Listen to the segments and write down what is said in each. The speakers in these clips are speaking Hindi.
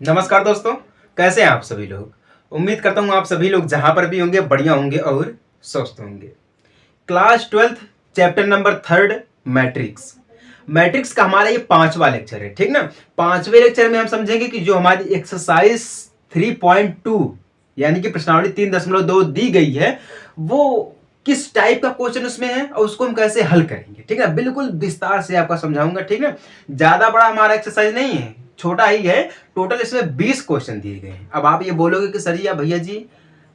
नमस्कार दोस्तों, कैसे हैं आप सभी लोग। उम्मीद करता हूँ आप सभी लोग जहाँ पर भी होंगे बढ़िया होंगे और स्वस्थ होंगे। Class 12th chapter number 3 matrix. Matrix का हमारा ये 5वां लेक्चर है, ठीक ना। 5वें लेक्चर में हम समझेंगे कि जो हमारी एक्सरसाइज 3.2 यानी कि प्रश्नावली 3.2 दी गई है वो किस टाइप का क्वेश्चन उसमें है और उसको हम कैसे हल करेंगे, ठीक है। बिल्कुल विस्तार से आपका समझाऊंगा, ठीक है। ज्यादा बड़ा हमारा एक्सरसाइज नहीं है, छोटा ही है। टोटल इसमें 20 क्वेश्चन दिए गए हैं। अब आप ये बोलोगे कि सर जी या भैया जी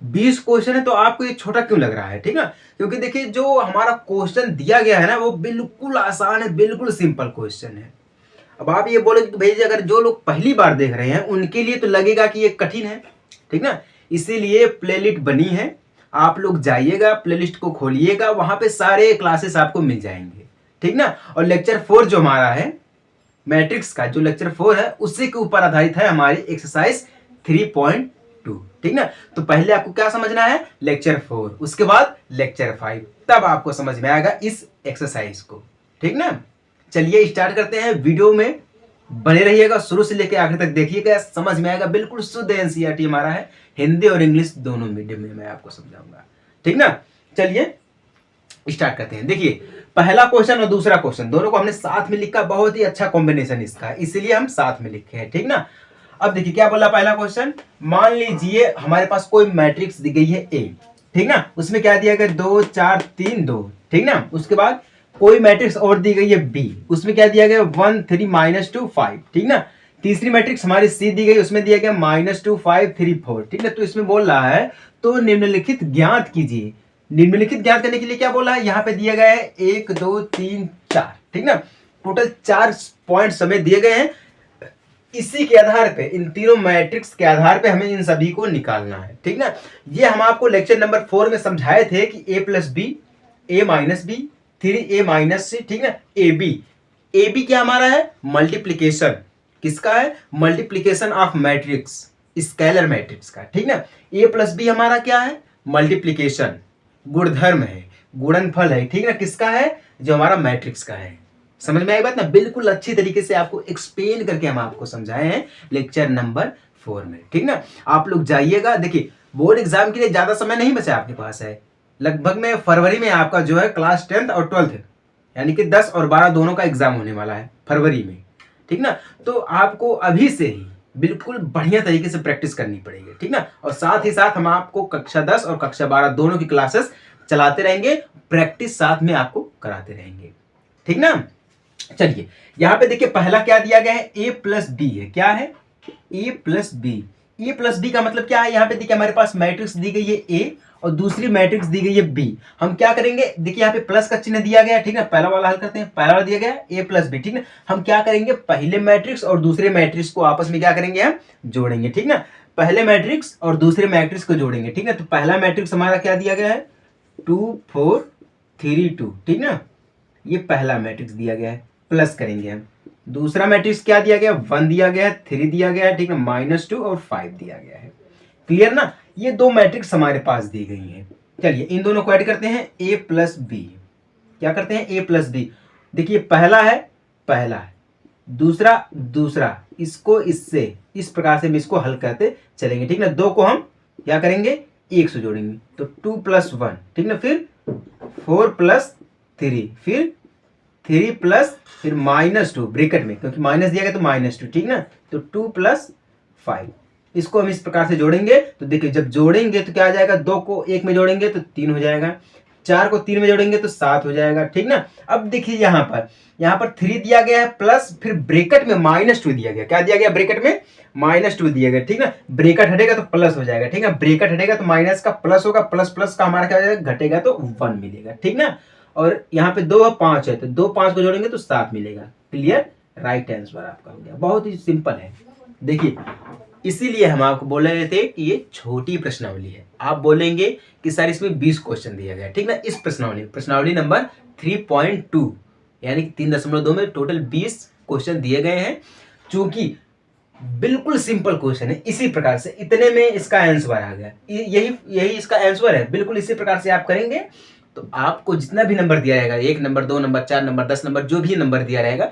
20 क्वेश्चन है तो आपको ये छोटा क्यों लग रहा है, ठीक है। क्योंकि देखिए जो हमारा क्वेश्चन दिया गया है ना वो बिल्कुल आसान है, बिल्कुल सिंपल क्वेश्चन है। अब आप ये बोलोगे कि भैया जी अगर जो लोग पहली बार देख रहे हैं उनके लिए तो लगेगा कि ये कठिन है, ठीक ना। इसीलिए प्लेलिस्ट बनी है, आप लोग जाइएगा प्लेलिस्ट को खोलिएगा, वहां पे सारे क्लासेस आपको मिल जाएंगे, ठीक ना। और लेक्चर 4 जो हमारा है मैट्रिक्स का, जो लेक्चर 4 है उसी के ऊपर आधारित है हमारी एक्सरसाइज 3.2, ठीक ना। तो पहले आपको क्या समझना है, लेक्चर 4, उसके बाद लेक्चर 5, तब आपको समझ में आएगा इस एक्सरसाइज को, ठीक ना। चलिए स्टार्ट करते हैं। वीडियो में बने रहिएगा, शुरू से लेकर आखिर तक देखिएगा, समझ में आएगा। बिल्कुल शुद्ध एनसीईआरटी हमारा है, हिंदी और इंग्लिश दोनों मीडियम में मैं आपको समझाऊंगा, ठीक ना। चलिए स्टार्ट करते हैं। देखिए पहला क्वेश्चन और दूसरा क्वेश्चन दोनों को हमने साथ में लिखा, बहुत ही अच्छा कॉम्बिनेशन इसका है, इसीलिए हम साथ में लिखे हैं, ठीक ना। अब देखिए क्या बोला पहला क्वेश्चन। मान लीजिए हमारे पास कोई मैट्रिक्स दी गई है ए, ठीक ना। उसमें क्या दिया गया 2 4 3 2, ठीक ना। उसके बाद कोई मैट्रिक्स और दी गई है बी, उसमें क्या दिया गया 1 3 -2 5, ठीक ना। तीसरी मैट्रिक्स हमारी सी दी गई, उसमें दिया गया -2 5 3 4, ठीक ना। तो इसमें बोल रहा है तो निम्नलिखित ज्ञात कीजिए। निम्नलिखित ज्ञात करने के लिए क्या बोला है, यहाँ पे दिया गया है 1 2 3 4, ठीक ना। टोटल 4 पॉइंट हमें दिए गए हैं। इसी के आधार पे, इन तीनों मैट्रिक्स के आधार पे हमें इन सभी को निकालना है, ठीक ना। ये हम आपको लेक्चर नंबर 4 में समझाए थे कि a plus B, A minus B, 3a minus C, ठीक ना। ए बी क्या हमारा है, मल्टीप्लीकेशन। किसका है, multiplication of matrix, scalar matrix का, ठीक ना। ए प्लस बी हमारा क्या है, मल्टीप्लीकेशन, गुणधर्म है, गुणनफल है, ठीक ना। किसका है, जो हमारा मैट्रिक्स का है। समझ में आई बात ना। बिल्कुल अच्छी तरीके से आपको एक्सप्लेन करके हम आपको समझाए हैं लेक्चर नंबर 4 में, ठीक ना। आप लोग जाइएगा। देखिए बोर्ड एग्जाम के लिए ज्यादा समय नहीं बचा आपके पास है, लगभग में फरवरी में आपका जो है क्लास 10th और 12th यानी कि 10 और 12 दोनों का एग्जाम होने वाला है फरवरी में, ठीक ना। तो आपको अभी से ही बिल्कुल बढ़िया तरीके से प्रैक्टिस करनी पड़ेगी, ठीक ना। और साथ ही साथ हम आपको कक्षा 10 और कक्षा 12 दोनों की क्लासेस चलाते रहेंगे, प्रैक्टिस साथ में आपको कराते रहेंगे, ठीक ना। चलिए यहां पे देखिए पहला क्या दिया गया है, a प्लस बी है। क्या है, a plus B. A plus B का मतलब क्या है, यहाँ पे देखिए हमारे पास मैट्रिक्स दी गई है a और दूसरी मैट्रिक्स दी गई है b। हम क्या करेंगे, देखिए यहाँ पे प्लस का चिन्ह दिया गया है, ठीक ना। पहला वाला हल करते हैं, पहला वाला दिया गया है a प्लस बी, ठीक ना। हम क्या करेंगे, पहले मैट्रिक्स और दूसरे मैट्रिक्स को आपस में क्या करेंगे, हम जोड़ेंगे, ठीक ना। पहले मैट्रिक्स और दूसरे मैट्रिक्स को जोड़ेंगे, ठीक ना। तो पहला मैट्रिक्स हमारा क्या दिया गया है, 2 4 3 2, ठीक ना। ये पहला मैट्रिक्स दिया गया है, प्लस करेंगे हम। दूसरा मैट्रिक्स क्या दिया गया, 1 दिया गया है, 3 दिया गया है, ठीक है, -2 और 5 दिया गया है। क्लियर ना। ये दो मैट्रिक्स हमारे पास दी गई हैं। चलिए इन दोनों को ऐड करते हैं, a प्लस बी। क्या करते हैं, a प्लस बी। देखिए पहला है, पहला है, दूसरा दूसरा, इसको इससे इस प्रकार से हम इसको हल करते चलेंगे, ठीक ना। दो को हम क्या करेंगे, एक से जोड़ेंगे, तो 2 + 1, ठीक ना। फिर 4 + 3, फिर 3 प्लस फिर -2 ब्रैकेट में, क्योंकि माइनस दिया गया तो -2, ठीक ना। तो 2 + 5, इसको हम इस प्रकार से जोड़ेंगे। तो देखिए जब जोड़ेंगे तो क्या आ जाएगा, 2 को 1 में जोड़ेंगे तो 3 हो जाएगा, 4 को 3 में जोड़ेंगे तो 7 हो जाएगा, ठीक ना। अब देखिए यहाँ पर 3 दिया गया है प्लस, फिर ब्रैकेट में -2 दिया गया। क्या दिया गया, ब्रैकेट में -2 दिया गया, ठीक ना। ब्रैकेट हटेगा तो प्लस हो जाएगा, ठीक है। ब्रैकेट हटेगा तो माइनस का प्लस होगा, प्लस प्लस का हमारा क्या हो जाएगा, घटेगा तो 1 मिलेगा, ठीक ना। और यहाँ पे 2 और 5 है, तो 2 5 को जोड़ेंगे तो 7 मिलेगा। क्लियर, राइट आंसर आपका हो गया। बहुत ही सिंपल है। देखिए इसीलिए हम आपको बोल रहे थे कि ये छोटी प्रश्नावली है। आप बोलेंगे कि सर इसमें 20 क्वेश्चन दिया गया, ठीक ना। इस प्रश्नावली नंबर 3.2 यानी कि 3.2 में टोटल 20 क्वेश्चन दिए गए हैं। चूंकि बिल्कुल सिंपल क्वेश्चन है, इसी प्रकार से इतने में इसका आंसर आ गया। यही इसका आंसर है। बिल्कुल इसी प्रकार से आप करेंगे तो आपको जितना भी नंबर दिया रहेगा, 1 नंबर 2 नंबर 4 नंबर 10 नंबर, जो भी नंबर दिया रहेगा,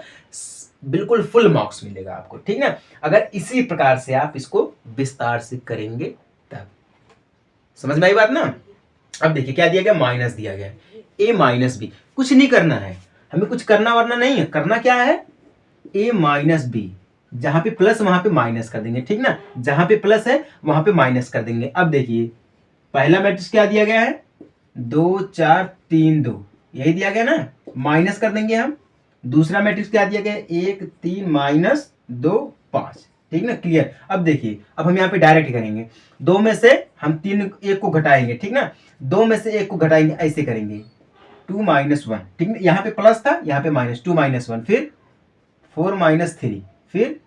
बिल्कुल फुल मार्क्स मिलेगा आपको, ठीक ना। अगर इसी प्रकार से आप इसको विस्तार से करेंगे तब। समझ में आई बात ना। अब देखिए क्या दिया गया, माइनस दिया गया, ए माइनस बी। कुछ नहीं करना है हमें, कुछ करना वरना नहीं है। करना क्या है, ए माइनस बी, जहां पे प्लस वहां पे माइनस कर देंगे, ठीक ना। जहां पे प्लस है वहां पे माइनस कर देंगे। अब देखिए पहला मैट्रिक्स क्या दिया गया है, 2 4 3 2, यही दिया गया ना, माइनस कर देंगे हम। दूसरा मैट्रिक्स क्या दिया गया है, 1 3 माइनस 2 5, ठीक ना, क्लियर। अब देखिए अब हम यहाँ पे डायरेक्ट करेंगे, दो में से हम तीन एक को घटाएंगे, ठीक ना, दो में से एक को घटाएंगे, ऐसे करेंगे 2 माइनस 1, ठीक ना। यहाँ पे प्लस था, यहाँ पे माइनस, 2 माइनस 1, फिर 4 माइनस 3, फिर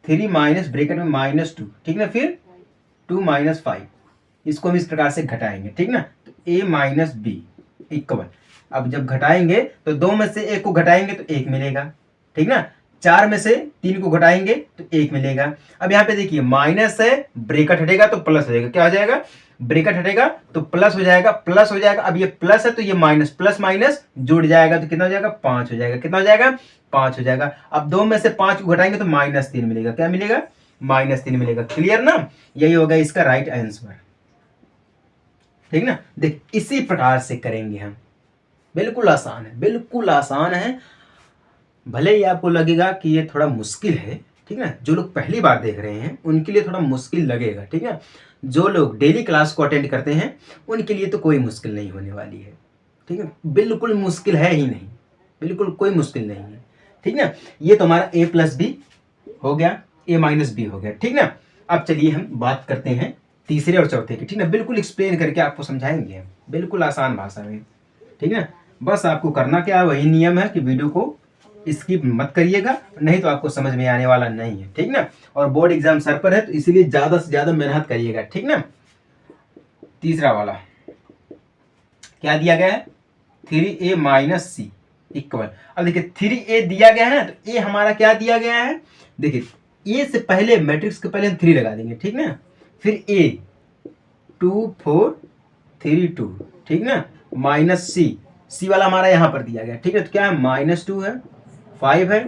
3 माइनस ब्रैकेट में माइनस 2, ठीक ना, फिर 2 माइनस 5। इसको हम इस प्रकार से घटाएंगे, ठीक ना। तो ए माइनस बी इक्वल, अब जब घटाएंगे तो दो में से एक को घटाएंगे तो एक मिलेगा, ठीक ना। चार में से तीन को घटाएंगे तो एक मिलेगा। अब यहाँ पे देखिए माइनस है, ब्रैकेट हटेगा तो प्लस हो जाएगा, क्या हो जाएगा, ब्रैकेट हटेगा तो प्लस हो जाएगा, प्लस हो जाएगा। अब ये प्लस है तो ये माइनस, प्लस माइनस जुड़ जाएगा तो कितना हो जाएगा, 5 हो जाएगा। कितना हो जाएगा, 5 हो जाएगा। अब दो में से 5 को घटाएंगे तो माइनस 3 मिलेगा, क्या मिलेगा, माइनस 3 मिलेगा। क्लियर ना, यही होगा इसका राइट आंसर, ठीक ना। देख इसी प्रकार से करेंगे हम, बिल्कुल आसान है, बिल्कुल आसान है। भले ही आपको लगेगा कि ये थोड़ा मुश्किल है, ठीक है, जो लोग पहली बार देख रहे हैं उनके लिए थोड़ा मुश्किल लगेगा, ठीक है। जो लोग डेली क्लास को अटेंड करते हैं उनके लिए तो कोई मुश्किल नहीं होने वाली है, ठीक है, बिल्कुल मुश्किल है ही नहीं, बिल्कुल कोई मुश्किल नहीं है, ठीक ना। ये तो हमारा ए प्लस बी हो गया, ए माइनस बी हो गया, ठीक ना। अब चलिए हम बात करते हैं तीसरे और चौथे की, ठीक ना, बिल्कुल एक्सप्लेन करके आपको समझाएंगे हम, बिल्कुल आसान भाषा में, ठीक ना। बस आपको करना क्या है, वही नियम है कि वीडियो को स्किप मत करिएगा, नहीं तो आपको समझ में आने वाला नहीं है, ठीक ना। और बोर्ड एग्जाम सर पर है तो इसीलिए ज्यादा से ज्यादा मेहनत करिएगा, ठीक ना। तीसरा वाला क्या दिया गया है, 3a माइनस सी इक्वल। अब देखिए 3a दिया गया है ना, तो ए हमारा क्या दिया गया है, देखिए ए से पहले मैट्रिक्स के पहले हम 3 लगा देंगे, ठीक ना, फिर a 2 4 3 2, ठीक ना, माइनस सी वाला हमारा यहाँ पर दिया गया, ठीक है। तो क्या है, -2 है, 5 है,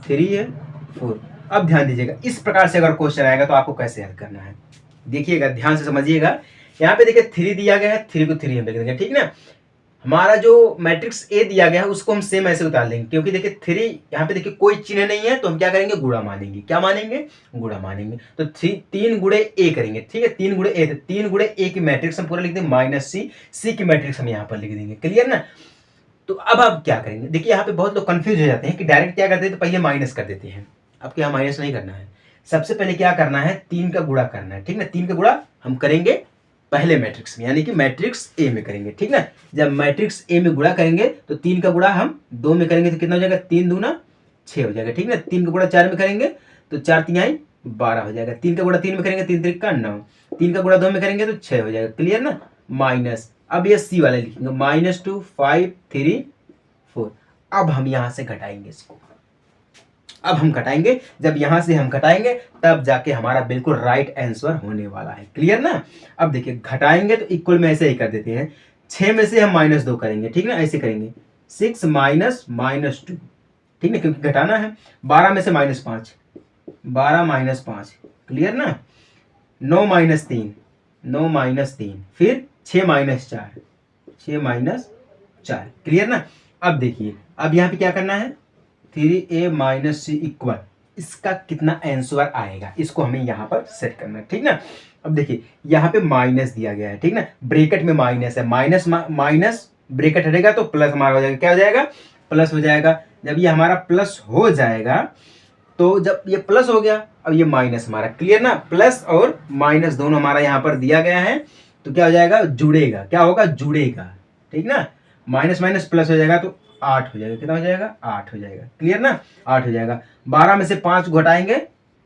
3 है, 4। अब ध्यान दीजिएगा, इस प्रकार से अगर क्वेश्चन आएगा तो आपको कैसे हल करना है, देखिएगा ध्यान से समझिएगा। यहाँ पे देखिए 3 दिया गया है, 3 को 3 हम लिख देंगे, ठीक ना। हमारा जो मैट्रिक्स ए दिया गया है उसको हम सेम ऐसे उतार लेंगे, क्योंकि देखिए 3 यहाँ पे देखिए कोई चिन्ह नहीं है तो हम क्या करेंगे, गुणा मानेंगे, क्या मानेंगे, गुणा मानेंगे। तो 3 गुणे ए करेंगे, ठीक है, 3 गुणे ए, 3 गुणे ए की मैट्रिक्स हम पूरा लिख देंगे माइनस सी की मैट्रिक्स हम यहाँ पर लिख देंगे, क्लियर ना। तो अब आप क्या करेंगे, देखिए यहाँ पे बहुत लोग कंफ्यूज हो जाते हैं कि डायरेक्ट क्या करते हैं, तो पहले माइनस कर देते हैं। अब क्या माइनस नहीं करना है, सबसे पहले क्या करना है, 3 का गुणा करना है, ठीक ना। 3 का गुणा हम करेंगे पहले मैट्रिक्स में, यानी कि मैट्रिक्स ए में करेंगे, ठीक ना। जब मैट्रिक्स ए में गुणा करेंगे तो 3 का गुणा हम 2 में करेंगे तो कितना हो जाएगा, 3 दूना 6 हो जाएगा, ठीक ना। 3 का गुणा 4 में करेंगे तो 4 तिहाई 12 हो जाएगा। 3 का गुणा 3 में करेंगे 3 त्रिका 9, 3 का गुणा 2 में करेंगे तो 6 हो जाएगा, क्लियर ना। माइनस, अब ये सी वाले लिखेंगे, -2 5 3 4। अब हम यहां से घटाएंगे इसको, अब हम घटाएंगे, जब यहां से हम घटाएंगे तब जाके हमारा बिल्कुल राइट आंसर होने वाला है, क्लियर ना। अब देखिए घटाएंगे तो इक्वल में ऐसे ही कर देते हैं, 6 में से हम -2 करेंगे, ठीक ना, ऐसे करेंगे 6 माइनस -2, ठीक ना, क्योंकि घटाना है। 12 में से -5, 12 -5, क्लियर ना। 9 -3, 9 -3, फिर 6 -4, 6 -4, क्लियर ना। अब देखिए अब यहाँ पे क्या करना है, 3a माइनस सी इक्वल, इसका कितना आंसर आएगा इसको हमें यहाँ पर सेट करना है, ठीक ना। अब देखिए यहाँ पे माइनस दिया गया है, ठीक ना, ब्रैकेट में माइनस है, माइनस माइनस ब्रैकेट हटेगा तो प्लस हमारा हो जाएगा, क्या हो जाएगा, प्लस हो जाएगा। जब ये हमारा प्लस हो जाएगा तो जब ये प्लस हो गया, अब ये माइनस हमारा, क्लियर ना, प्लस और माइनस दोनों हमारा यहाँ पर दिया गया है, तो क्या हो जाएगा, जुड़ेगा, क्या होगा, जुड़ेगा, ठीक ना। माइनस माइनस प्लस हो जाएगा तो 8 हो जाएगा, कितना हो जाएगा, 8 हो जाएगा, क्लियर ना, 8 हो जाएगा। 12 में से 5 को घटाएंगे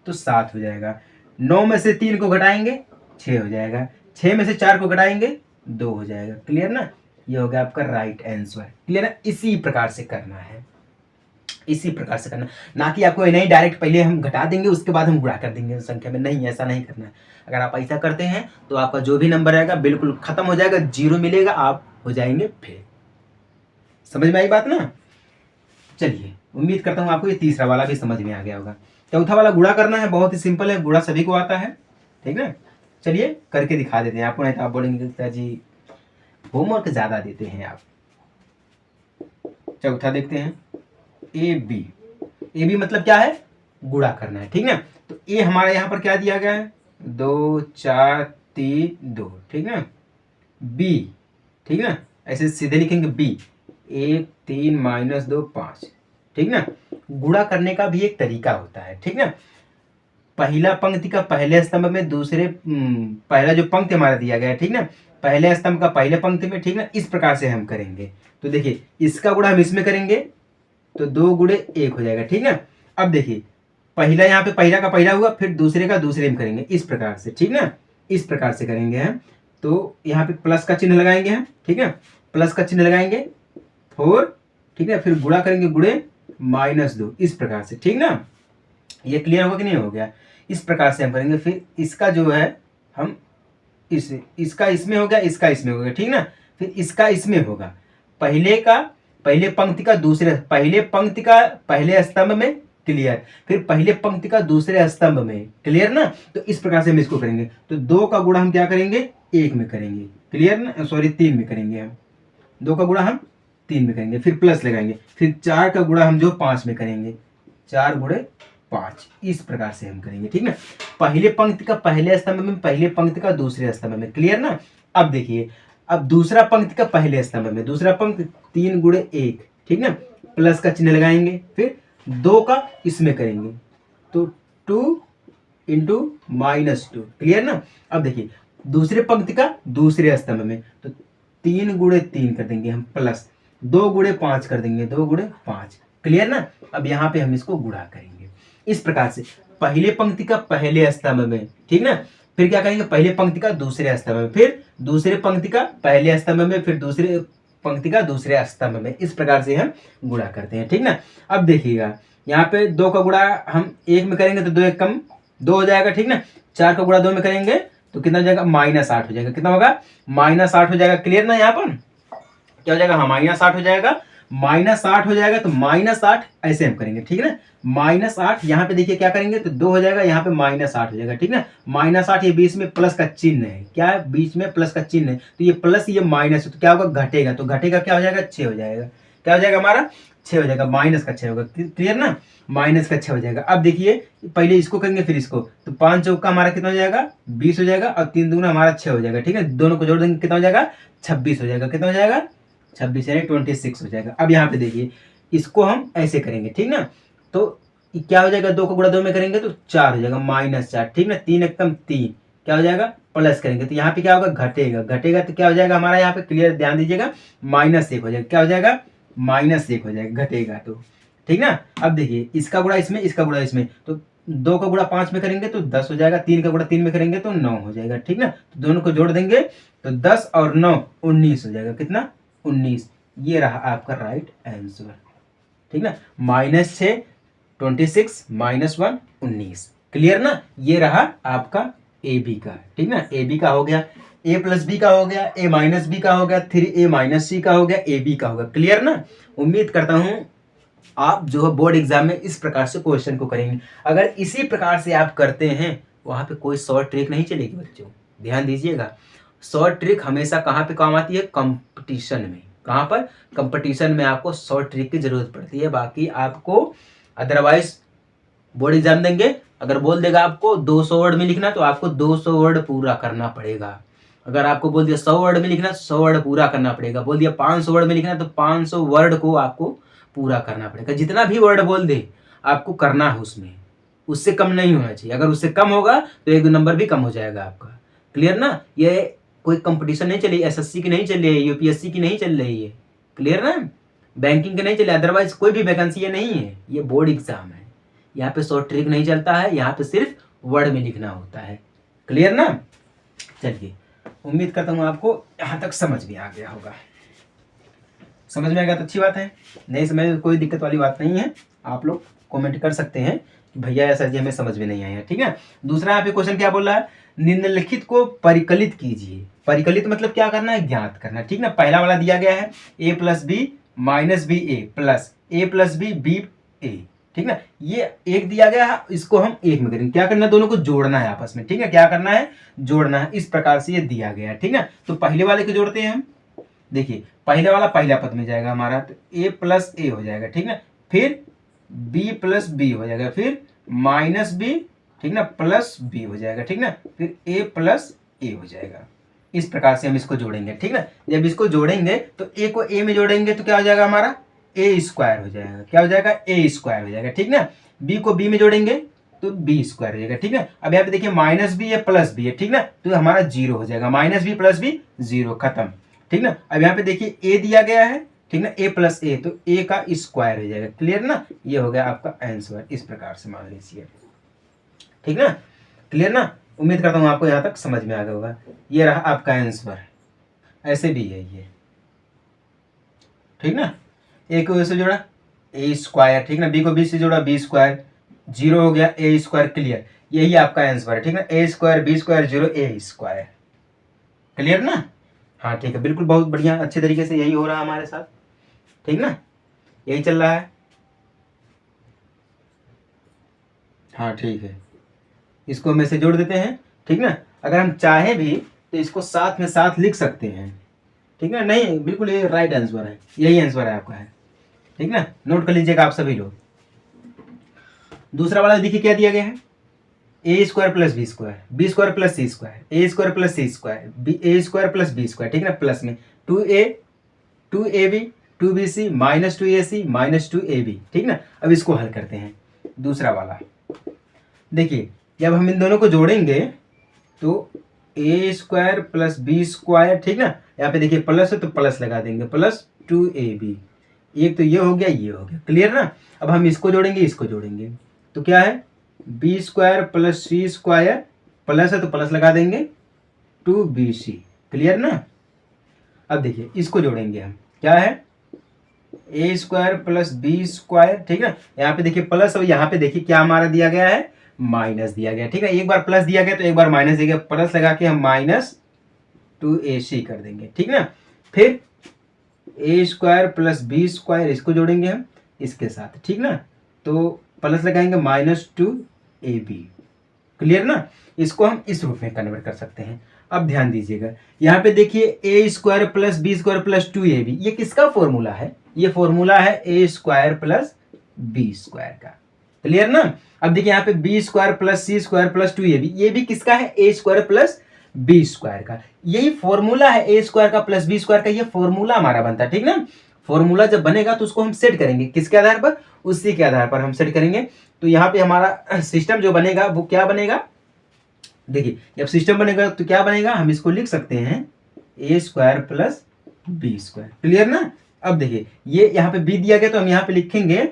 तो 7 हो जाएगा। 9 में से 3 को घटाएंगे 6 हो जाएगा। 6 में से 4 को घटाएंगे 2 हो जाएगा, क्लियर ना। ये हो गया आपका राइट आंसर, क्लियर ना। इसी प्रकार से करना है, इसी प्रकार से करना, ना कि आपको नहीं डायरेक्ट पहले हम घटा देंगे उसके बाद हम गुणा कर देंगे संख्या में, नहीं, ऐसा नहीं करना है। अगर आप ऐसा करते हैं तो आपका जो भी नंबर आएगा बिल्कुल खत्म हो जाएगा, 0 मिलेगा, आप हो जाएंगे फेल। समझ में आई बात ना। चलिए उम्मीद करता हूँ आपको ये तीसरा वाला भी समझ में आ गया होगा। चौथा वाला गुणा करना है, बहुत ही सिंपल है, गुणा सभी को आता है, ठीक ना। चलिए करके दिखा देते हैं आपको, नहीं तो आप बोलेंगे जी होमवर्क ज़्यादा देते हैं आप। चौथा देखते हैं, ए बी। ए बी मतलब क्या है, गुणा करना है, ठीक ना। तो ए हमारा यहाँ पर क्या दिया गया है, 2 4 3 2, ठीक ना। बी, ठीक ना, ऐसे सीधे लिखेंगे बी, 1 3 -2 5, ठीक ना। गुणा करने का भी एक तरीका होता है, ठीक ना। पहला पंक्ति का पहले स्तंभ में दूसरे पहला जो पंक्ति हमारा दिया गया है, ठीक ना, पहले स्तंभ का पहले पंक्ति में, ठीक ना, इस प्रकार से हम करेंगे। तो देखिए इसका गुणा हम इसमें करेंगे तो 2 गुणे 1 हो जाएगा, ठीक ना। अब देखिए पहला यहाँ पे पहला का पहला हुआ, फिर दूसरे का दूसरे में करेंगे इस प्रकार से, ठीक ना, इस प्रकार से करेंगे हम। तो यहाँ पे प्लस का चिन्ह लगाएंगे हम, ठीक है, प्लस का चिन्ह लगाएंगे 4, ठीक है, फिर गुणा करेंगे गुणे -2 इस प्रकार से, ठीक ना। ये क्लियर होगा कि नहीं हो गया, इस प्रकार से हम करेंगे। फिर इसका जो है हम इसका इसमें हो गया, इसका इसमें हो गया, ठीक ना। फिर इसका इसमें होगा, पहले पंक्ति का दूसरे, पहले पंक्ति का पहले स्तंभ में, क्लियर, फिर पहले पंक्ति का दूसरे स्तंभ में, क्लियर ना। तो इस प्रकार से हम इसको करेंगे। तो 2 का गुणा हम क्या करेंगे, 1 में करेंगे, क्लियर ना, सॉरी 3 में करेंगे हम, 2 का गुणा हम 3 में करेंगे, फिर प्लस लगाएंगे, फिर 4 का गुणा हम जो 5 में करेंगे, 4 गुणे 5 इस प्रकार से हम करेंगे, ठीक ना। पहले पंक्ति का पहले स्तंभ में, पहले पंक्ति का दूसरे स्तंभ में, क्लियर ना। अब देखिए, अब दूसरा पंक्ति का पहले स्तंभ में, दूसरा पंक्ति 3 गुणे 1, ठीक ना, प्लस का चिन्ह लगाएंगे, फिर 2 का इसमें करेंगे तो 2 इंटू -2, क्लियर ना। अब देखिए दूसरे पंक्ति का दूसरे स्तंभ में, तो 3 गुणे 3 कर देंगे हम, प्लस 2 गुणे 5 कर देंगे, 2 गुणे 5, क्लियर ना। अब यहाँ पे हम इसको गुणा करेंगे इस प्रकार से, पहले पंक्ति का पहले स्तंभ में, ठीक ना, फिर क्या करेंगे, पहले पंक्ति का दूसरे स्तंभ में, फिर दूसरे पंक्ति का पहले स्तंभ में, फिर दूसरे पंक्ति का दूसरे स्तंभ में, इस प्रकार से हम गुणा करते हैं, ठीक ना। अब देखिएगा यहाँ पे 2 का गुणा हम 1 में करेंगे तो 2 1 कम 2 हो जाएगा, ठीक ना। 4 का गुणा 2 में करेंगे तो कितना हो जाएगा, -8 हो जाएगा, कितना होगा, -8 हो जाएगा, क्लियर ना। यहाँ पर क्या हो जाएगा, हाँ -8 हो जाएगा, -8 हो जाएगा। तो -8 ऐसे हम करेंगे, ठीक है ना। -8 यहाँ पे देखिए क्या करेंगे तो 2 हो जाएगा, यहाँ पे -8 हो जाएगा, ठीक ना। -8 ये बीच में प्लस का चिन्ह है, क्या है, बीच में प्लस का चिन्ह है, तो ये प्लस ये माइनस, तो क्या होगा, घटेगा, तो घटेगा क्या हो जाएगा, 6 हो जाएगा, क्या हो जाएगा हमारा, 6 हो जाएगा, माइनस का 6 होगा, क्लियर ना, माइनस का 6 हो जाएगा। अब देखिए पहले इसको करेंगे फिर इसको, तो 5 चौका हमारा कितना हो जाएगा, 20 हो जाएगा, और 3 दूना हमारा 6 हो जाएगा, ठीक है, दोनों को जोड़ देंगे कितना हो जाएगा, 26 हो जाएगा, कितना हो जाएगा, 26 यानी 26 हो जाएगा। अब यहाँ पे देखिए इसको हम ऐसे करेंगे, ठीक ना। तो क्या हो जाएगा, 2 को गुणा 2 में करेंगे तो 4 हो जाएगा, -4, ठीक ना, 3 एकम 3, क्या हो जाएगा, प्लस करेंगे तो यहाँ पे क्या होगा, घटेगा, घटेगा तो क्या हो जाएगा हमारा, यहाँ पे क्लियर ध्यान दीजिएगा, -1 हो जाएगा, क्या हो जाएगा, -1 हो जाएगा, घटेगा तो, ठीक ना। अब देखिए इसका गुणा इसमें, इसका गुणा इसमें, तो 2 का गुणा 5 में करेंगे तो 10 हो जाएगा, 3 का गुणा 3 में करेंगे तो 9 हो जाएगा, ठीक ना। तो दोनों को जोड़ देंगे तो 10 और 9 19 हो जाएगा, कितना, 19। ये रहा आपका राइट आंसर, ठीक ना, -6 26 -1 19, क्लियर ना। ये रहा आपका ए बी का, ठीक ना, ए बी का हो गया, ए प्लस बी का हो गया, ए माइनस बी का हो गया, 3a माइनस सी का हो गया, ए बी का होगा, क्लियर ना। उम्मीद करता हूं आप जो है बोर्ड एग्जाम में इस प्रकार से क्वेश्चन को करेंगे। अगर इसी प्रकार से आप करते हैं वहां पे कोई शॉर्ट ट्रिक नहीं चलेगी बच्चों, ध्यान दीजिएगा। शॉर्ट ट्रिक हमेशा कहाँ पे काम आती है, कंपटीशन में। कहाँ पर, कंपटीशन में आपको शॉर्ट ट्रिक की जरूरत पड़ती है, बाकी आपको अदरवाइज बोर्ड एग्जाम देंगे, अगर बोल देगा आपको 200 वर्ड में लिखना तो आपको 200 वर्ड पूरा करना पड़ेगा। अगर आपको बोल दिया 100 वर्ड में लिखना, 100 वर्ड पूरा करना पड़ेगा। बोल दिया 500 वर्ड में लिखना तो 500 वर्ड को आपको पूरा करना पड़ेगा। जितना भी वर्ड बोल दे आपको करना है उसमें, उससे कम नहीं होना चाहिए। अगर उससे कम होगा तो 1 नंबर भी कम हो जाएगा आपका, क्लियर ना। ये कोई कंपटीशन नहीं चली, एसएससी की नहीं चल रही है, यूपीएससी की नहीं चल रही है, क्लियर ना, बैंकिंग की नहीं चली, अदरवाइज कोई भी वैकेंसी ये नहीं है, ये बोर्ड एग्जाम है। यहाँ पे शॉर्ट ट्रिक नहीं चलता है, यहाँ पे सिर्फ वर्ड में लिखना होता है, क्लियर ना। चलिए उम्मीद करता हूँ आपको यहाँ तक समझ में आ गया होगा। समझ में आ गया तो अच्छी बात है, नहीं समझ में कोई दिक्कत वाली बात नहीं है, आप लोग कमेंट कर सकते हैं कि भैया ऐसा जी हमें समझ में नहीं आया, ठीक है। दूसरा यहाँ पे क्वेश्चन क्या बोल रहा है, निम्नलिखित को परिकलित कीजिए। परिकलित मतलब क्या करना है, ज्ञात करना, ठीक ना। पहला वाला दिया गया है a plus B minus B A plus a plus B B A, ठीक ना। ये एक दिया गया है, इसको हम एक में करेंगे। क्या करना है, दोनों को जोड़ना है आपस में, ठीक है। क्या करना है, जोड़ना है। इस प्रकार से ये दिया गया है, ठीक ना। तो पहले वाले को जोड़ते हैं हम। देखिए पहले वाला पहला पद में जाएगा हमारा, तो ए प्लस ए हो जाएगा, ठीक ना। फिर बी प्लस बी हो जाएगा, फिर माइनस बी, ठीक ना, प्लस बी हो जाएगा, ठीक ना। फिर ए प्लस ए हो जाएगा। इस प्रकार से हम इसको जोड़ेंगे, ठीक ना। जब इसको जोड़ेंगे तो ए को ए में जोड़ेंगे तो क्या हो जाएगा हमारा, ए स्क्वायर हो जाएगा। क्या हो जाएगा, ए स्क्वायर हो जाएगा, ठीक ना। बी को बी में जोड़ेंगे तो बी स्क्वायर हो जाएगा, ठीक है। अब यहाँ पे देखिए माइनस बी है प्लस बी है, ठीक ना, तो हमारा जीरो हो जाएगा। Minus B plus B zero, खत्म, ठीक ना। अब यहाँ पे देखिए ए दिया गया है, ठीक ना, ए प्लस ए, तो ए का स्क्वायर हो जाएगा। क्लियर ना, ये हो गया आपका आंसर। इस प्रकार से मान लीजिए, ठीक ना। क्लियर ना, उम्मीद करता हूँ आपको यहाँ तक समझ में आ गया होगा। ये रहा आपका आंसर, ऐसे भी है ये, ठीक ना। ए को ए से जोड़ा ए स्क्वायर, ठीक ना। बी को बी से जोड़ा बी स्क्वायर, जीरो हो गया, ए स्क्वायर। क्लियर, यही आपका आंसर है, ठीक ना। ए स्क्वायर बी स्क्वायर जीरो ए स्क्वायर। क्लियर ना, हाँ ठीक है, बिल्कुल, बहुत बढ़िया, अच्छे तरीके से यही हो रहा है हमारे साथ, ठीक ना, यही चल रहा है। हाँ ठीक है, इसको हम ऐसे जोड़ देते हैं, ठीक ना। अगर हम चाहें भी तो इसको साथ में साथ लिख सकते हैं, ठीक ना। नहीं, बिल्कुल ये राइट आंसर है, यही आंसर है आपका है, ठीक ना। नोट कर लीजिएगा आप सभी लोग। दूसरा वाला देखिए क्या दिया गया है, A square plus B square, B square plus C square, A square plus C square, B A square plus B square, ठीक ना। प्लस में two A B two B C minus two A C minus two A B, ठीक ना। अब इसको हल करते हैं। दूसरा वाला देखिए, जब हम इन दोनों को जोड़ेंगे तो A square plus B square, ठीक ना। यहाँ पे देखिए प्लस है तो प्लस लगा देंगे, प्लस टू ए बी। एक तो ये हो गया, ये हो गया, क्लियर ना। अब हम इसको जोड़ेंगे, इसको जोड़ेंगे तो क्या है, B square plus C square, plus है तो प्लस लगा देंगे, टू बी सी। क्लियर ना। अब देखिए इसको जोड़ेंगे हम, क्या है, A square plus B square, ठीक है। यहाँ पे देखिए प्लस, और यहाँ पे देखिए क्या हमारा दिया गया है, माइनस दिया गया, ठीक है। एक बार प्लस दिया गया तो एक बार माइनस दिया गया, प्लस लगा के हम माइनस टू ए सी कर देंगे, ठीक ना। फिर ए स्क्वायर प्लस बी स्क्वायर, इसको जोड़ेंगे हम इसके साथ, ठीक ना। तो प्लस लगाएंगे minus two A B. Clear ना, इसको हम इस रूप में कन्वर्ट कर सकते हैं। अब ध्यान दीजिएगा, यहाँ पे देखिए A square plus B square plus two A B, ये किसका फॉर्मूला है, ये फॉर्मूला है A square plus B square का। क्लियर ना। अब देखिए यहाँ पे B square plus C square plus two A B, ये भी किसका है, A square plus B square का। यही फॉर्मूला है ए स्क्वायर का प्लस बी स्क्वायर का, ये फॉर्मूला हमारा बनता है, ठीक ना। फॉर्मूला जब बनेगा तो उसको हम सेट करेंगे, किसके आधार पर, उसी के आधार पर हम सेट करेंगे। तो यहाँ पे हमारा सिस्टम जो बनेगा वो क्या बनेगा, देखिए जब सिस्टम बनेगा तो क्या बनेगा, हम इसको लिख सकते हैं A square plus B square. Clear ना। अब देखिए ये यहाँ पे बी दिया गया तो हम यहाँ पे लिखेंगे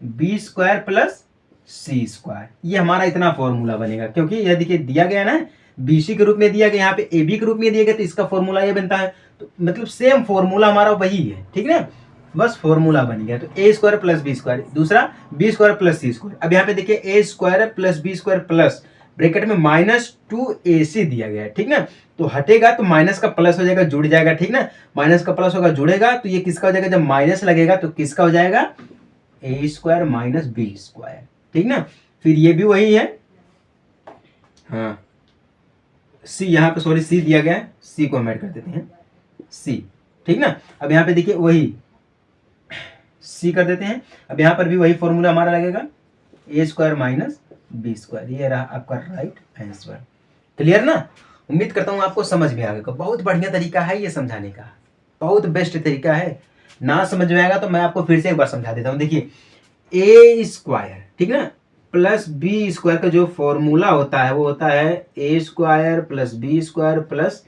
B square plus C square, ये हमारा इतना फॉर्मूला बनेगा। क्योंकि यह देखिए दिया गया ना, बी सी के रूप में दिया गया, यहाँ पे ए बी के रूप में दिया गया, तो इसका फॉर्मूला ये बनता है। तो मतलब सेम फॉर्मूला हमारा वही है, ठीक ना, बस फॉर्मूला बन गया। तो A square plus B square, दूसरा B square plus C square. अब यहाँ पे देखिए A square plus B square plus bracket में माइनस टू ए सी दिया गया है, ठीक ना। तो हटेगा तो माइनस का प्लस हो जाएगा, जुड़ जाएगा, ठीक ना। माइनस का प्लस होगा, जुड़ेगा, तो ये किसका हो जाएगा, जब माइनस लगेगा तो किसका हो जाएगा, ए स्क्वायर माइनस बी स्क्वायर, ठीक ना। फिर ये भी वही है, हाँ सी, यहाँ पे सॉरी सी दिया गया है, सी को हम ऐड कर देते हैं, सी, ठीक ना। अब यहाँ पे देखिए वही सी कर देते हैं। अब यहाँ पर भी वही फॉर्मूला हमारा लगेगा, ए स्क्वायर माइनस बी स्क्वायर। ये रहा आपका राइट आंसर। क्लियर ना, उम्मीद करता हूँ आपको समझ में आ गया। बहुत बढ़िया तरीका है ये समझाने का, बहुत बेस्ट तरीका है। ना समझ में आएगा तो मैं आपको फिर से एक बार समझा देता हूँ। देखिए ए स्क्वायर, ठीक ना, प्लस बी स्क्वायर का जो फॉर्मूला होता है वो होता है A square plus B square plus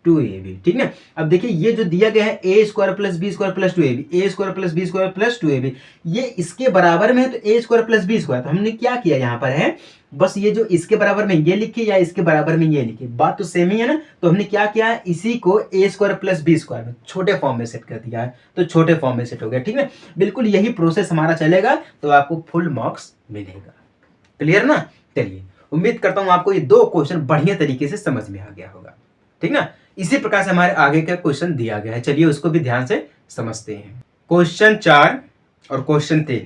two A B, ठीक ना। अब देखिए ये जो दिया गया है A square plus B square plus two A B, A square plus B square plus two A B, ये इसके बराबर में है, तो A square plus B square. तो हमने क्या किया यहाँ पर है, बस ये जो इसके बराबर में ये लिखे या इसके बराबर में ये लिखे, बात तो सेम ही है ना। तो हमने क्या किया है, इसी को ए स्क्वायर प्लस बी स्क्वायर में छोटे फॉर्म में सेट कर दिया है, तो छोटे फॉर्म में सेट हो गया, ठीक है। बिल्कुल यही प्रोसेस हमारा चलेगा, तो आपको फुल मार्क्स मिलेगा। क्लियर ना। चलिए, उम्मीद करता हूँ आपको ये दो क्वेश्चन बढ़िया तरीके से समझ में आ गया होगा, ठीक ना। इसी प्रकार से हमारे आगे का क्वेश्चन दिया गया है, चलिए उसको भी ध्यान से समझते हैं। क्वेश्चन 4 और क्वेश्चन 3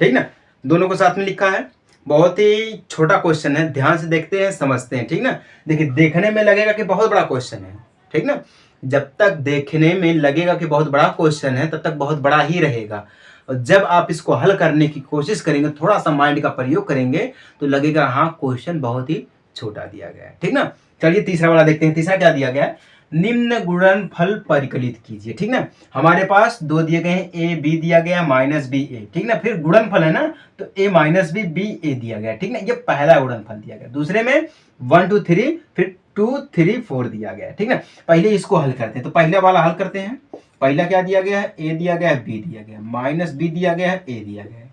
ठीक ना, दोनों को साथ में लिखा है। बहुत ही छोटा क्वेश्चन है, ध्यान से देखते हैं समझते हैं। ठीक ना, देखिए देखने में लगेगा कि बहुत बड़ा क्वेश्चन है, ठीक ना, जब तक देखने में लगेगा कि बहुत बड़ा क्वेश्चन है तब तक बहुत बड़ा ही रहेगा, और जब आप इसको हल करने की कोशिश करेंगे, थोड़ा सा माइंड का प्रयोग करेंगे, तो लगेगा हाँ क्वेश्चन बहुत ही छोटा दिया गया है। ठीक ना, चलिए तीसरा वाला देखते हैं। तीसरा क्या दिया गया है, निम्न गुणनफल परिकलित कीजिए। ठीक ना, हमारे पास दो दिए गए हैं, ए बी दिया गया माइनस बी ए। ठीक ना, फिर गुणनफल है ना, तो ए माइनस बी बी ए दिया गया। ठीक ना, ये पहला गुणनफल दिया गया। दूसरे में 1 2 3 फिर 2 3 4 दिया गया है। ठीक ना, पहले इसको हल करते हैं, तो पहला वाला हल करते हैं। पहला क्या दिया गया है, ए दिया गया है बी दिया गया है, माइनस बी दिया गया है ए दिया गया है।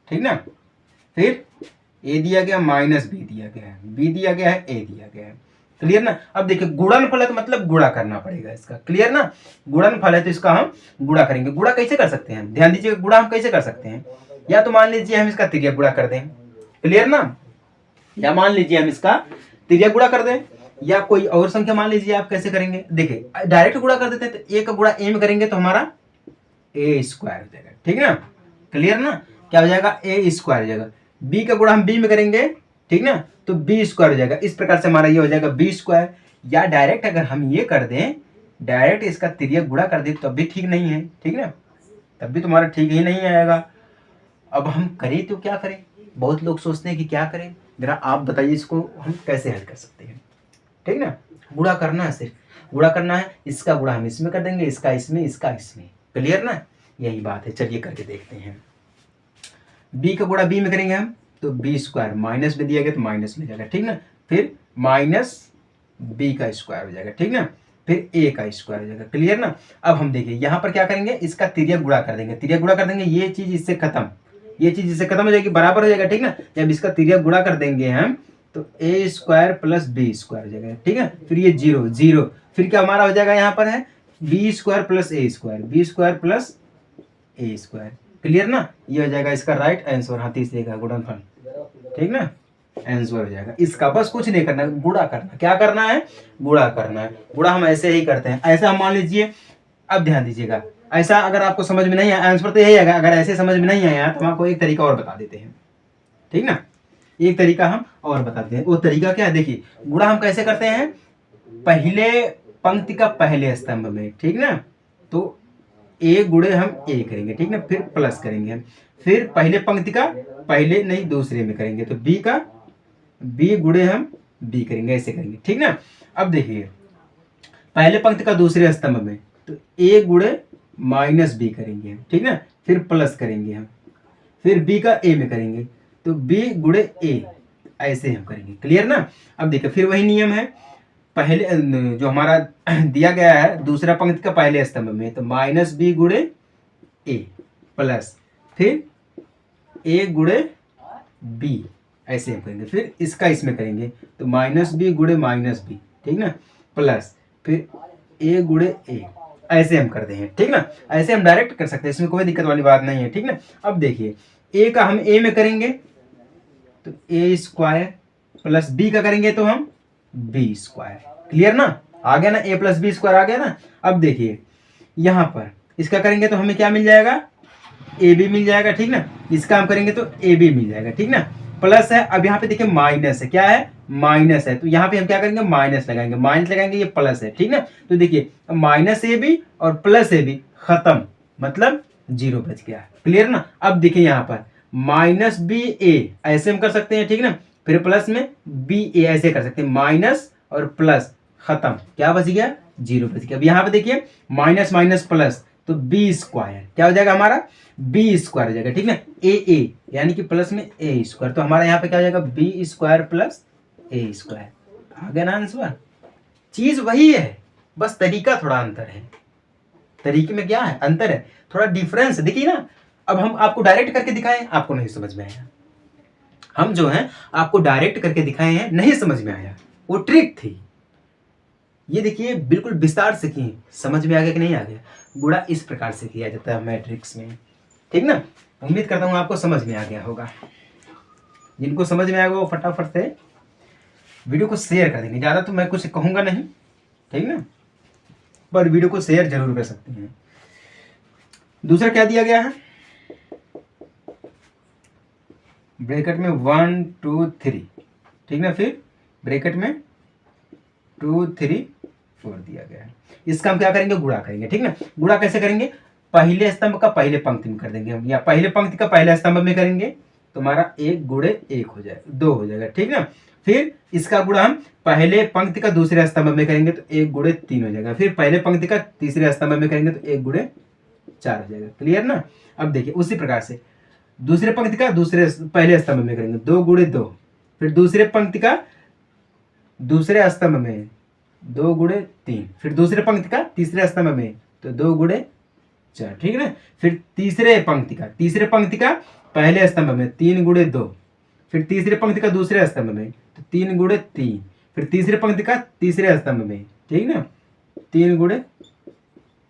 ठीक ना, फिर ए दिया गया माइनस बी दिया गया है, बी दिया गया है ए दिया गया है। क्लियर ना, अब देखिए गुणनफल है तो मतलब गुणा करना पड़ेगा इसका। क्लियर ना, गुणनफल है तो इसका हम गुणा करेंगे। गुणा कैसे कर सकते हैं, ध्यान दीजिए, गुणा हम कैसे कर सकते हैं, या तो मान लीजिए हम इसका तिर्यक गुणा कर दें। क्लियर ना, या मान लीजिए हम इसका तिर्यक गुणा कर दें, या कोई और संख्या मान लीजिए। आप कैसे करेंगे, देखिए डायरेक्ट गुणा कर देते हैं, तो ए का गुणा ए में करेंगे तो हमारा ए स्क्वायर हो जाएगा। ठीक है ना, क्लियर ना, क्या हो जाएगा, ए स्क्वायर हो जाएगा। बी का गुणा हम बी में करेंगे, ठीक ना, तो बी स्क्वायर हो जाएगा। इस प्रकार से हमारा ये हो जाएगा बी स्क्वायर। या डायरेक्ट अगर हम ये कर दें, डायरेक्ट इसका तिर्यक गुणा कर दें, तब भी ठीक नहीं है। ठीक ना, तब भी तुम्हारा ठीक ही नहीं आएगा। अब हम करें तो क्या करें, बहुत लोग सोचते हैं कि क्या करें, जरा आप बताइए इसको हम कैसे हल कर सकते हैं। ठीक ना, गुणा करना है, सिर्फ गुणा करना है। इसका गुणा हम इसमें कर देंगे, इसका इसमें, इसका इसमें। क्लियर ना, यही बात है। चलिए करके देखते हैं। बी का गुणा बी में करेंगे हम, तो बी स्क्वायर, माइनस में दिया गया तो माइनस में जाएगा। ठीक ना, फिर माइनस बी का स्क्वायर हो जाएगा। ठीक ना, फिर ए का स्क्वायर हो जाएगा। क्लियर ना, अब हम देखिए यहाँ पर क्या करेंगे, इसका तिर्यक गुणा कर देंगे। तिर्यक गुणा कर देंगे, ये चीज इससे खत्म, ये चीज इससे खत्म हो जाएगी, बराबर हो जाएगा। ठीक ना, जब इसका तिर्यक गुणा कर देंगे हम, तो A square plus B square हो जाएगा। ठीक है, फिर ये जीरो जीरो, फिर क्या हमारा हो जाएगा, यहाँ पर है बी स्क्वायर प्लस ए स्क्वायर, बी स्क्वायर प्लस ए स्क्वायर। क्लियर ना, ये हो जाएगा इसका राइट आंसर। हाँ, तीसरे का गुणनफल। ठीक ना, आंसर हो जाएगा इसका। बस कुछ नहीं करना, गुणा करना। क्या करना है, गुणा करना है। गुणा हम ऐसे ही करते हैं। ऐसा हम मान लीजिए, अब ध्यान दीजिएगा, ऐसा अगर आपको समझ में नहीं आया, आंसर तो यही आएगा। अगर ऐसे समझ में नहीं आया तो हम आपको एक तरीका और बता देते हैं। ठीक ना, एक तरीका हम और बताते हैं। वो तरीका क्या है, देखिए गुणा हम कैसे करते हैं, पहले पंक्ति का पहले स्तंभ में। ठीक ना, तो ए गुणे हम ए करेंगे। ठीक ना, फिर प्लस करेंगे, फिर पहले पंक्ति का पहले नहीं दूसरे में करेंगे, तो बी का बी गुणे हम बी करेंगे, ऐसे करेंगे। ठीक ना, अब देखिए पहले पंक्ति का दूसरे स्तंभ में, तो ए गुणे माइनस बी करेंगे। ठीक ना, फिर प्लस करेंगे हम, फिर बी का ए में करेंगे, तो बी गुणे ए, ऐसे हम करेंगे। क्लियर ना, अब देखिए फिर वही नियम है, पहले जो हमारा दिया गया है दूसरा पंक्ति का पहले स्तंभ में, तो माइनस बी गुणे ए प्लस फिर ए गुणे बी, ऐसे हम करेंगे। फिर इसका इसमें करेंगे, तो माइनस बी गुणे माइनस बी, ठीक ना, प्लस फिर ए गुणे ए, ऐसे हम करते हैं। ठीक ना, ऐसे हम डायरेक्ट कर सकते हैं, इसमें कोई दिक्कत वाली बात नहीं है। ठीक ना, अब देखिए ए का हम ए में करेंगे, तो ए स्क्वायर प्लस बी का करेंगे तो हम बी स्क्वायर। क्लियर ना, आ गया ना, ए प्लस बी स्क्वायर आ गया ना। अब देखिए यहां पर इसका करेंगे तो हमें क्या मिल जाएगा, ए बी मिल जाएगा। ठीक ना, इसका हम करेंगे तो ए बी मिल जाएगा। ठीक ना, प्लस है, अब यहाँ पे देखिए माइनस है, क्या है, माइनस है, तो यहाँ पे हम क्या करेंगे, माइनस लगाएंगे, माइनस लगाएंगे, ये प्लस है। ठीक ना, तो देखिए माइनस ए बी और प्लस ए बी खत्म, मतलब जीरो बच गया। क्लियर ना, अब देखिए यहाँ पर माइनस बी ए, ऐसे हम कर सकते हैं। ठीक ना, फिर प्लस में बी ए, ऐसे कर सकते हैं, माइनस और प्लस खत्म, क्या बच गया, जीरो बच गया। अब यहाँ पे देखिए माइनस माइनस प्लस, तो बी स्क्वायर क्या हो जाएगा हमारा, बी स्क्वायर हो जाएगा। ठीक ना, ए यानी कि प्लस में ए स्क्वायर, तो हमारा यहाँ पे क्या हो जाएगा, बी स्क्वायर प्लस ए स्क्वायर। आ गया ना आंसर। चीज वही है, बस तरीका थोड़ा अंतर है। तरीके में क्या है, अंतर है, थोड़ा डिफरेंस है। देखिए ना, अब हम आपको डायरेक्ट करके दिखाएं, आपको नहीं समझ में आया। हम जो है आपको डायरेक्ट करके दिखाए हैं, नहीं समझ में आया, वो ट्रिक थी। ये देखिए बिल्कुल विस्तार से किए, समझ में आ गया कि नहीं आ गया। गुणा इस प्रकार से किया जाता है मैट्रिक्स में। ठीक ना, उम्मीद करता हूँ आपको समझ में आ गया होगा। जिनको समझ में आएगा वो फटाफट से वीडियो को शेयर कर देंगे। ज़्यादा तो मैं कुछ कहूँगा नहीं, ठीक ना, पर वीडियो को शेयर जरूर कर सकते हैं। दूसरा क्या दिया गया है, ब्रैकेट में 1 2 3, ठीक ना, फिर ब्रैकेट में 2 3 4 दिया गया है। इसका हम क्या करेंगे, गुणा करेंगे, ठीक ना। गुणा कैसे करेंगे, पहले स्तंभ का पहले पंक्ति में कर देंगे हम, या पहले पंक्ति का पहले स्तंभ में करेंगे तो हमारा 1 गुणे 1 हो जाएगा, 2 हो जाएगा, ठीक ना। फिर इसका गुणा हम पहले पंक्ति का दूसरे स्तंभ में करेंगे तो 1 गुणे 3 हो जाएगा, फिर पहले पंक्ति का तीसरे स्तंभ में करेंगे तो 1 गुणे 4 हो जाएगा। क्लियर ना। अब देखिए उसी प्रकार से दूसरे पंक्ति का दूसरे पहले स्तंभ में करेंगे 2 गुणे 2, फिर दूसरे पंक्ति का दूसरे स्तंभ में 2 गुणे 3, फिर दूसरे पंक्ति का तीसरे स्तंभ में तो 2 गुणे 4, ठीक है ना। फिर तीसरे पंक्ति का पहले स्तंभ में 3 गुणे 2, फिर तीसरे पंक्ति का दूसरे स्तंभ में तो 3 गुणे 3, फिर तीसरे पंक्ति का तीसरे स्तंभ में, ठीक ना, 3 गुणे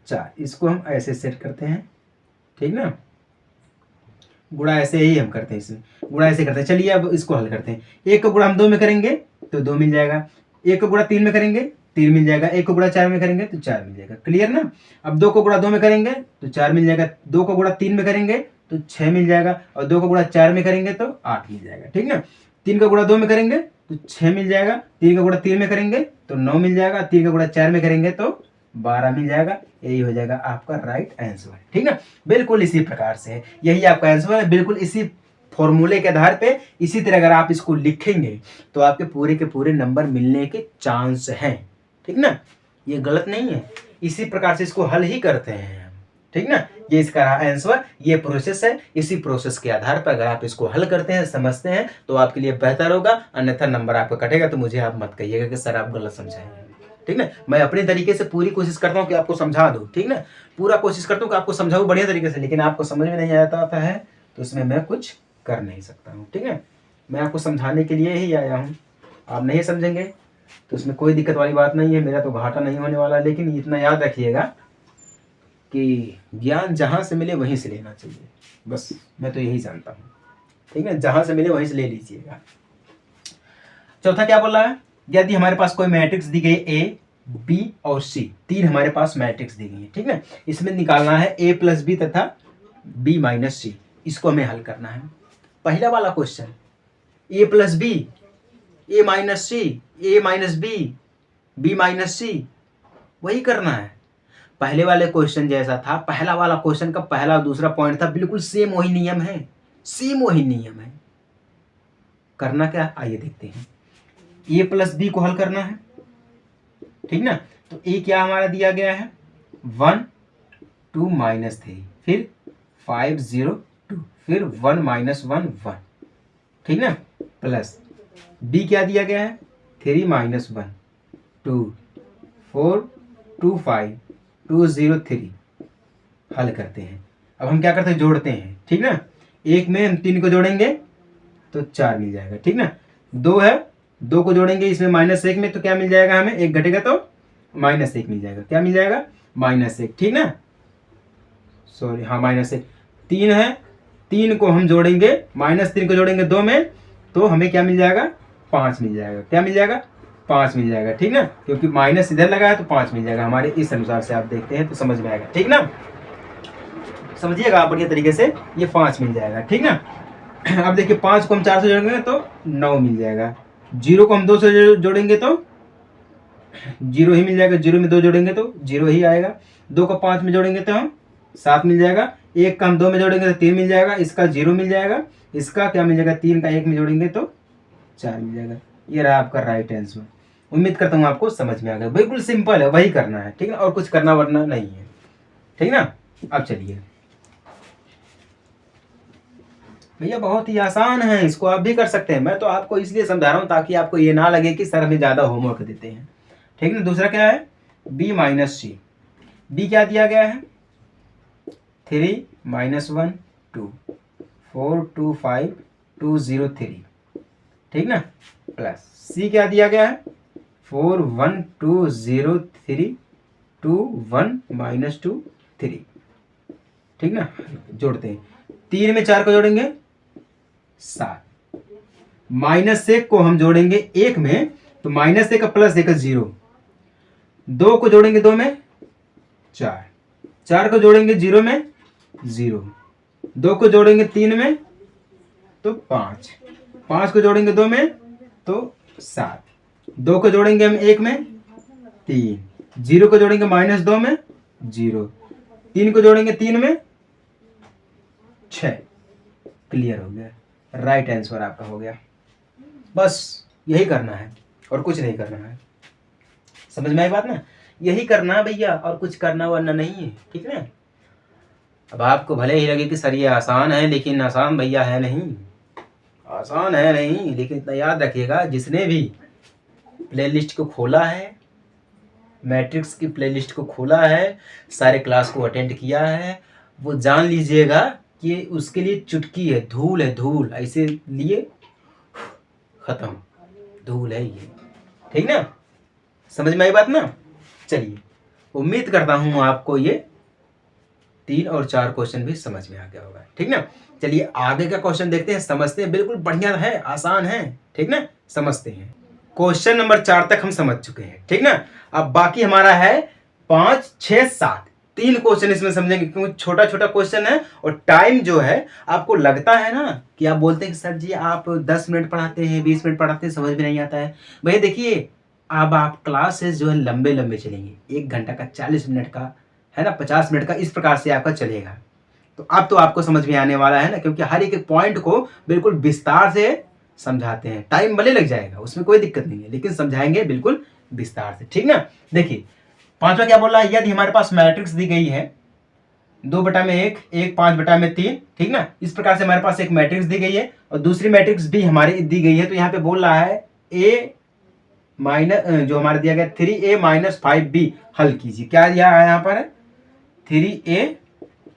4। इसको हम ऐसे सेट करते हैं, ठीक ना। गुणा ऐसे ही हम करते हैं, इसमें गुणा ऐसे करते हैं। चलिए अब इसको हल करते हैं। 1 का गुणा हम 2 में करेंगे तो 2 मिल जाएगा, 1 का गुणा 3 में करेंगे 3 मिल जाएगा, 1 को गुणा 4 में करेंगे तो 4 मिल जाएगा। क्लियर ना। अब 2 को गुणा 2 में करेंगे तो 4 मिल जाएगा, 2 को गुणा 3 में करेंगे तो 6 मिल जाएगा, और 2 को गुणा 4 में करेंगे तो 8 मिल जाएगा, ठीक ना। 3 का गुणा 2 में करेंगे तो 6 मिल जाएगा, 3 का गुणा 3 में करेंगे तो 9 मिल जाएगा, 3 का गुणा 4 में करेंगे तो 12 मिल जाएगा। यही हो जाएगा आपका राइट आंसर, ठीक ना। बिल्कुल इसी प्रकार से है, यही आपका आंसर है। बिल्कुल इसी फॉर्मूले के आधार पे इसी तरह अगर आप इसको लिखेंगे तो आपके पूरे के पूरे नंबर मिलने के चांस हैं, ठीक ना। ये गलत नहीं है, इसी प्रकार से इसको हल ही करते हैं, ठीक ना। ये इसका आंसर, ये प्रोसेस है। इसी प्रोसेस के आधार पर अगर आप इसको हल करते हैं, समझते हैं तो आपके लिए बेहतर होगा, अन्यथा नंबर आपका कटेगा तो मुझे आप मत कहिएगा कि सर आप गलत समझाएंगे, ठीक ना। मैं अपने तरीके से पूरी कोशिश करता हूँ कि आपको समझा दूँ, ठीक ना। पूरा कोशिश करता हूँ कि आपको समझाऊँ बढ़िया तरीके से, लेकिन आपको समझ में नहीं आता है तो उसमें मैं कुछ कर नहीं सकता हूँ, ठीक है। मैं आपको समझाने के लिए ही आया हूँ, आप नहीं समझेंगे तो उसमें कोई दिक्कत वाली बात नहीं है, मेरा तो घाटा नहीं होने वाला। लेकिन इतना याद रखिएगा कि ज्ञान जहाँ से मिले वहीं से लेना चाहिए, बस मैं तो यही जानता हूँ, ठीक है। जहाँ से मिले वहीं से ले लीजिएगा। चौथा क्या बोल रहा है, यदि हमारे पास कोई मैट्रिक्स दी गई A, B और C, 3 हमारे पास मैट्रिक्स दी गई है, ठीक है। इसमें निकालना है A + B तथा B - C। इसको हमें हल करना है। पहला वाला question A + B, A - C, A - B, B - C, वही करना है। पहले वाले क्वेश्चन जैसा था, पहला वाला क्वेश्चन का पहला और दूसरा पॉइंट था, बिल्कुल सेम वही नियम है, सेम वही नियम है। करना क्या, आइए देखते हैं। A + B को हल करना है, ठीक ना। तो A क्या हमारा दिया गया है 1 2 -3, फिर 5 0 2, फिर 1 - 1 1, ठीक ना, प्लस B क्या दिया गया है 3 - 1 2 4 2 5 2 0 3। हल करते हैं। अब हम क्या करते हैं, जोड़ते हैं, ठीक ना। 1 में हम 3 को जोड़ेंगे तो 4 मिल जाएगा, ठीक ना। 2 है, 2 को जोड़ेंगे इसमें -1 में तो क्या मिल जाएगा हमें, 1 घटेगा तो -1 मिल जाएगा, क्या मिल जाएगा -1, ठीक ना। सॉरी, हाँ -1। 3 है, 3 को हम जोड़ेंगे, -3 को जोड़ेंगे 2 में तो हमें क्या मिल जाएगा 5 मिल जाएगा, क्या मिल जाएगा 5 मिल जाएगा, ठीक ना। क्योंकि माइनस इधर लगा है तो 5 मिल जाएगा हमारे। इस अनुसार से आप देखते हैं तो समझ में आएगा, ठीक ना। समझिएगा आप बढ़िया तरीके से, ये 5 मिल जाएगा, ठीक ना। अब देखिए 5 को हम 4 से जोड़ेंगे तो 9 मिल जाएगा, 0 को हम 2 से जोड़ेंगे तो 0 ही मिल जाएगा, 0 में 2 जोड़ेंगे तो 0 ही आएगा, 2 को 5 में जोड़ेंगे तो हम 7 मिल जाएगा, 1 का हम 2 में जोड़ेंगे तो 3 मिल जाएगा, इसका 0 मिल जाएगा, इसका क्या मिल जाएगा 3 का 1 में जोड़ेंगे तो 4 मिल जाएगा। ये रहा आपका राइट आंसर। उम्मीद करता हूँ आपको समझ में आ गया, बिल्कुल सिंपल है, वही करना है, ठीक है, और कुछ करना वरना नहीं है, ठीक ना। अब चलिए भैया, बहुत ही आसान है, इसको आप भी कर सकते हैं। मैं तो आपको इसलिए समझा रहा हूँ ताकि आपको ये ना लगे कि सर हमें ज़्यादा होमवर्क देते हैं, ठीक ना। दूसरा क्या है B - C। B क्या दिया गया है 3 - 1 2 4 2 5 2 0 3, ठीक ना, प्लस C क्या दिया गया है 4 1 2 0 3 2 1 -2 3, ठीक ना। जोड़ते हैं, 3 में 4 को जोड़ेंगे 7, -1 को हम जोड़ेंगे 1 में तो -1 का +1 का 0, 2 को जोड़ेंगे 2 में 4, 4 को जोड़ेंगे 0 में 0, 2 को जोड़ेंगे 3 में तो 5, 5 को जोड़ेंगे 2 में तो 7, 2 को जोड़ेंगे हम 1 में 3, 0 को जोड़ेंगे -2 में 0, 3 को जोड़ेंगे 3 में 6। क्लियर हो गया, राइट आंसर आपका हो गया। बस यही करना है और कुछ नहीं करना है। समझ में आई बात ना? यही करना है भैया, और कुछ करना वरना नहीं है, ठीक है। अब आपको भले ही लगे कि सर ये आसान है, लेकिन आसान भैया है नहीं, आसान है नहीं। लेकिन इतना याद रखिएगा, जिसने भी प्लेलिस्ट को खोला है, मैट्रिक्स की प्लेलिस्ट को खोला है, सारे क्लास को अटेंड किया है, वो जान लीजिएगा कि उसके लिए चुटकी है, धूल है, धूल ऐसे लिए खत्म, धूल है ये, ठीक ना? समझ में आई बात ना? चलिए, उम्मीद करता हूँ आपको ये 3 और 4 क्वेश्चन भी समझ में आ गया होगा, ठीक ना? चलिए आगे का क्वेश्चन देखते हैं, समझते हैं। बिल्कुल बढ़िया है, आसान है, ठीक ना? समझते हैं। क्वेश्चन नंबर 4 तक हम समझ चुके हैं, ठीक ना? अब बाकी हमारा है 5, 6, 7, 3 क्वेश्चन इसमें समझेंगे, क्योंकि छोटा छोटा क्वेश्चन है और टाइम जो है आपको लगता है ना कि आप बोलते हैं कि सर जी आप 10 मिनट पढ़ाते हैं, 20 मिनट पढ़ाते हैं, समझ में नहीं आता है। भैया देखिए, अब आप क्लासेस जो है लंबे लंबे चलेंगे, 1 घंटा का, 40 मिनट का, है ना, 50 मिनट का, इस प्रकार से आपका चलेगा। तो अब तो आपको समझ में आने वाला है ना, क्योंकि हर एक पॉइंट को बिल्कुल विस्तार से समझाते हैं। टाइम भले लग जाएगा, उसमें कोई दिक्कत नहीं है, लेकिन समझाएंगे बिल्कुल विस्तार से, ठीक ना? देखिए 5वां क्या बोल रहा है, यदि हमारे पास मैट्रिक्स दी गई है 2/1, 1 5/3, ठीक ना? इस प्रकार से हमारे पास एक मैट्रिक्स दी गई है और दूसरी मैट्रिक्स भी हमारी दी गई है। तो यहाँ पे बोल रहा है ए माइनस, जो हमारा दिया गया 3a - 5b हल कीजिए। क्या दिया है यहाँ पर? 3a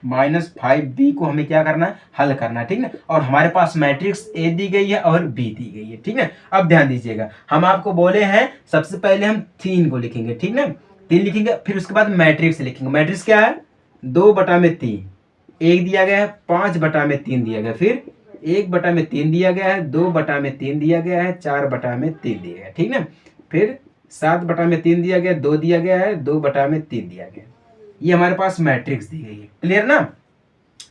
- 5b को हमें क्या करना है? हल करना है, ठीक ना? और हमारे पास मैट्रिक्स ए दी गई है और बी दी गई है, ठीक है। अब ध्यान दीजिएगा, हम आपको बोले हैं सबसे पहले हम 3 को लिखेंगे, ठीक ना? 3 लिखेंगे, फिर उसके बाद मैट्रिक्स लिखेंगे। मैट्रिक्स क्या है? 2/3, 1 दिया गया है, 5/3 दिया गया, फिर 1/3 दिया गया है, 2/3 दिया गया है, 4/3 दिया गया, ठीक ना? फिर 7/3 दिया गया, 2 दिया गया है, 2/3 दिया गया। ये हमारे पास मैट्रिक्स दी गई है, क्लियर ना?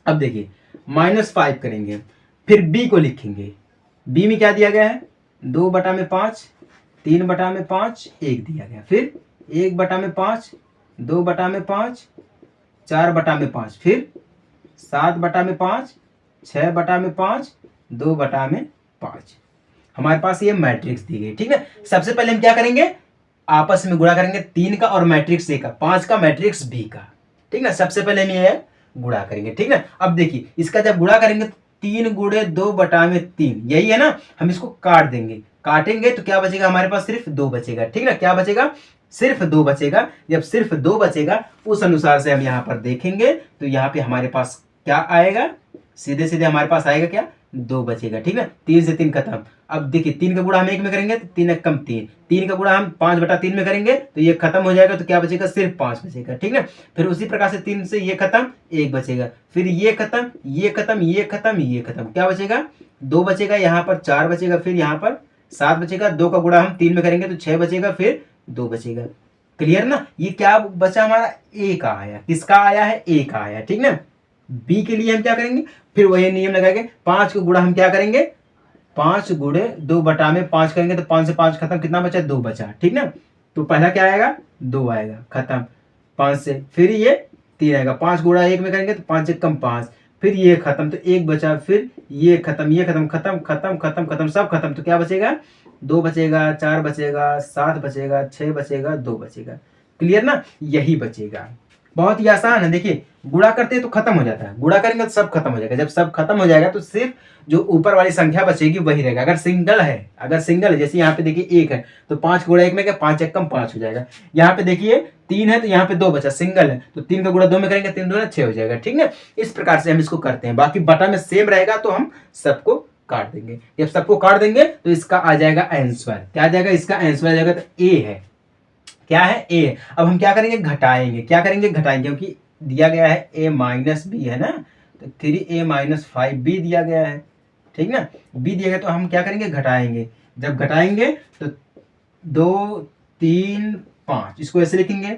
अब देखिए -5 करेंगे, फिर b को लिखेंगे। b में क्या दिया गया है? 2/5, 3/5, 1 दिया गया, फिर 1/5, 2/5, 4/5, फिर 7/5, 6/5, 2/5। हमारे पास ये मैट्रिक्स दी गई, ठीक है। सबसे पहले हम क्या करेंगे? आपस में गुणा करेंगे 3 का और मैट्रिक्स ए का, 5 का मैट्रिक्स बी का, ठीक ना? सबसे पहले हम ये गुणा करेंगे, ठीक ना? अब देखिए इसका जब गुणा करेंगे तो 3 गुणे 2/3, यही है ना? हम इसको काट देंगे, काटेंगे तो क्या बचेगा हमारे पास? सिर्फ 2 बचेगा, ठीक ना? क्या बचेगा? सिर्फ 2 बचेगा। जब सिर्फ 2 बचेगा उस अनुसार से हम यहाँ पर देखेंगे तो यहाँ पे हमारे पास क्या आएगा? सीधे सीधे हमारे पास आएगा क्या? 2 बचेगा, ठीक है। 3 से 3 खत्म। अब देखिए 3 का गुणा हम 1 में करेंगे तो 3 कम 3, 3 का गुणा हम 5/3 में करेंगे तो ये खत्म हो जाएगा, तो क्या बचेगा? सिर्फ 5 बचेगा, ठीक है। फिर उसी प्रकार से 3 से ये खत्म, 1 बचेगा, फिर ये खत्म, ये खत्म, ये खत्म, ये खत्म, क्या बचेगा? 2 बचेगा, यहाँ पर 4 बचेगा, फिर यहाँ पर 7 बचेगा, 2 का गुणा हम 3 में करेंगे तो 6 बचेगा, फिर 2 बचेगा। क्लियर ना? ये क्या बचा हमारा? ए का आया। किसका आया है? ए का आया, ठीक ना? बी के लिए हम क्या करेंगे? फिर वही नियम लगाएंगे, 5 को गुणा हम क्या करेंगे? 5 गुणे 2/5 करेंगे तो 5 से 5 खत्म, कितना बचा? 2 बचा, ठीक ना? तो पहला क्या आएगा? 2 आएगा, खत्म। 5 से फिर ये 3 आएगा, 5 गुणा 1 में करेंगे तो 5 से कम 5, फिर ये खत्म, तो 1 बचा, फिर ये खत्म, ये खत्म, खत्म खत्म खत्म खत्म, सब खत्म, तो क्या बचेगा? 2 बचेगा, 4 बचेगा, 7 बचेगा, 6 बचेगा, 2 बचेगा। क्लियर ना? यही बचेगा। बहुत ही आसान है। देखिए गुणा करते हैं तो खत्म हो जाता है, गुणा करेंगे तो सब खत्म हो जाएगा। जब सब खत्म हो जाएगा तो सिर्फ जो ऊपर वाली संख्या बचेगी वही रहेगा। अगर सिंगल है, जैसे यहाँ पे देखिए 1 है तो 5 गुणा 1 में क्या? 5 1 कम 5 हो जाएगा। यहाँ पे देखिए 3 है तो यहाँ पे 2 बचा, सिंगल है तो 3 का गुणा 2 में करेंगे, 3 2 6 हो जाएगा, ठीक है। इस प्रकार से हम इसको करते हैं। बाकी बटा में सेम रहेगा तो हम सबको काट देंगे। जब सबको काट देंगे तो इसका आ जाएगा आंसर। क्या आ जाएगा? इसका आंसर आ जाएगा, तो ए है। क्या है? ए। अब हम क्या करेंगे? घटाएंगे। क्या करेंगे? घटाएंगे, क्योंकि दिया गया है a - b है ना, तो 3a - 5b दिया गया है, ठीक ना? b दिया गया तो हम क्या करेंगे? घटाएंगे। जब घटाएंगे तो 2 3 5, इसको ऐसे लिखेंगे,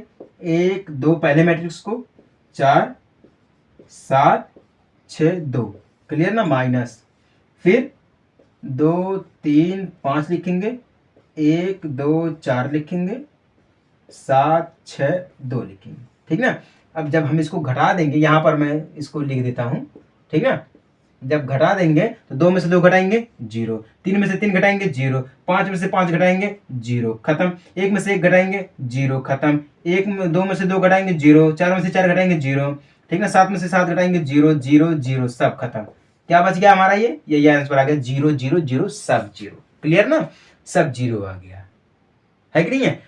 1 2 पहले मैट्रिक्स को, 4 7 6 2, क्लियर ना? माइनस, फिर 2 3 5 लिखेंगे, 1 2 4 लिखेंगे, 7 6 2 लिखेंगे। ठीक ना। अब जब हम इसको घटा देंगे, यहाँ पर मैं इसको लिख देता हूँ। ठीक ना। जब घटा देंगे तो 2 में से 2 घटाएंगे 0, 3 में से 3 घटाएंगे 0, 5 में से 5 घटाएंगे 0, खत्म। 1 में से 1 घटाएंगे 0, खत्म। 2 में से 2 घटाएंगे 0, 4 में से 4 घटाएंगे 0, ठीक ना। 7 में से 7 घटाएंगे 0 0 0, सब खत्म। क्या बच गया हमारा? ये आंसर आ गया 0 0 0, सब 0। क्लियर ना, सब 0 आ गया है कि नहीं है।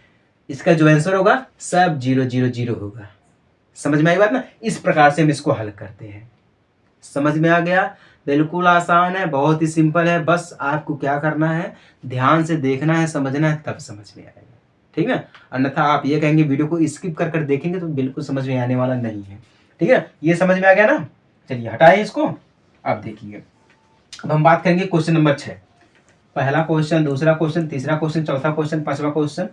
इसका जो आंसर होगा सब 0 0 0 होगा। समझ में आई बात ना। इस प्रकार से हम इसको हल करते हैं। समझ में आ गया? बिल्कुल आसान है, बहुत ही सिंपल है। बस आपको क्या करना है, ध्यान से देखना है, समझना है, तब समझ में आएगा। ठीक है। अन्यथा आप ये कहेंगे वीडियो को स्किप कर कर देखेंगे तो बिल्कुल समझ में आने वाला नहीं है। ठीक है, ये समझ में आ गया ना। चलिए हटाइए इसको। अब देखिए, अब हम बात करेंगे क्वेश्चन नंबर 6। पहला क्वेश्चन, दूसरा क्वेश्चन, तीसरा क्वेश्चन, चौथा क्वेश्चन, पांचवा क्वेश्चन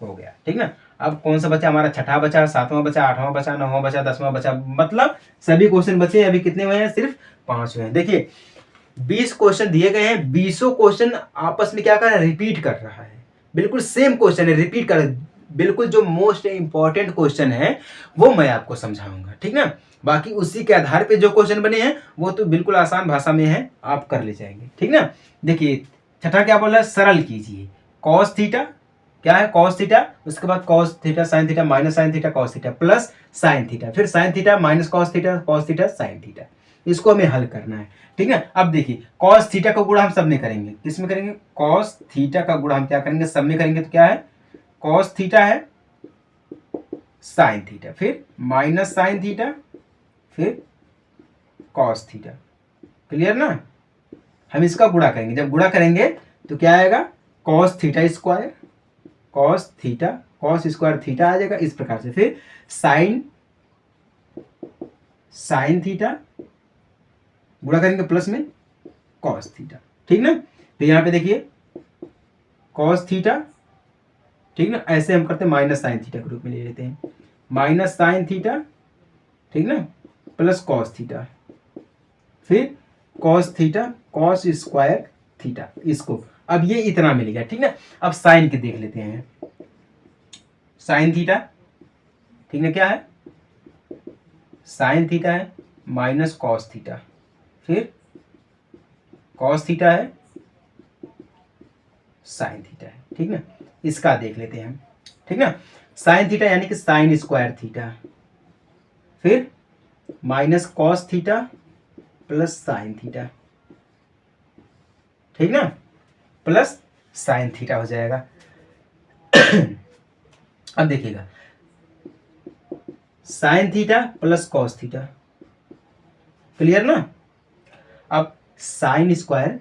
हो गया। ठीक ना। अब कौन सा बचा हमारा? छठा बचा, सातवां बचा, आठवां बचा, नौवां बचा, 10वां बचा। मतलब सभी क्वेश्चन बचे। अभी कितने हुए हैं? सिर्फ 5 हुए हैं। देखिए 20 क्वेश्चन दिए गए हैं, 20 क्वेश्चन आपस में क्या कर रहा है? रिपीट कर रहा है। बिल्कुल सेम क्वेश्चन है, रिपीट कर। बिल्कुल जो मोस्ट इंपॉर्टेंट क्वेश्चन है वो मैं आपको समझाऊंगा। ठीक ना। बाकी उसी के आधार पे जो क्वेश्चन बने हैं वो तो बिल्कुल आसान भाषा में है, आप कर ले जाएंगे। ठीक ना। देखिए छठा क्या बोल रहा है? सरल कीजिए। कॉस थीटा क्या है? कॉस थीटा, उसके बाद cos theta sine theta minus sine theta cos theta plus sine theta, फिर sine theta minus cos theta sine theta. इसको हमें हल करना है। ठीक है। अब देखिए कॉस थीटा का गुणा हम सब में करेंगे। किस में करेंगे? कॉस थीटा का गुणा हम क्या करेंगे? सब में करेंगे। तो क्या है? कॉस थीटा है, साइन थीटा, फिर माइनस साइन थीटा, फिर कॉस थीटा। क्लियर ना। हम इसका गुणा करेंगे। जब गुणा करेंगे तो क्या आएगा? Cos theta square, cos theta, cos square theta आ जाएगा इस प्रकार से। फिर साइन साइन थीटा, गुणा करेंगे प्लस में कॉस थीटा। ठीक ना। तो यहां पे देखिए कॉस थीटा, ठीक ना, ऐसे हम करते हैं माइनस साइन थीटा के रूप में ले लेते हैं। माइनस साइन थीटा, ठीक ना, प्लस कॉस थीटा, फिर cos theta, cos square theta. इसको अब ये इतना मिल गया। ठीक ना। अब साइन के देख लेते हैं। साइन थीटा, ठीक ना, क्या है? साइन थीटा है माइनस कॉस थीटा, फिर कॉस थीटा है, साइन थीटा है। ठीक ना। इसका देख लेते हैं हम। ठीक ना। साइन थीटा यानी कि साइन स्क्वायर थीटा, फिर minus cos theta plus sine theta. ठीक ना। प्लस साइन थीटा हो जाएगा। अब देखिएगा sign theta plus cos theta. Clear ना। अब साइन स्क्वायर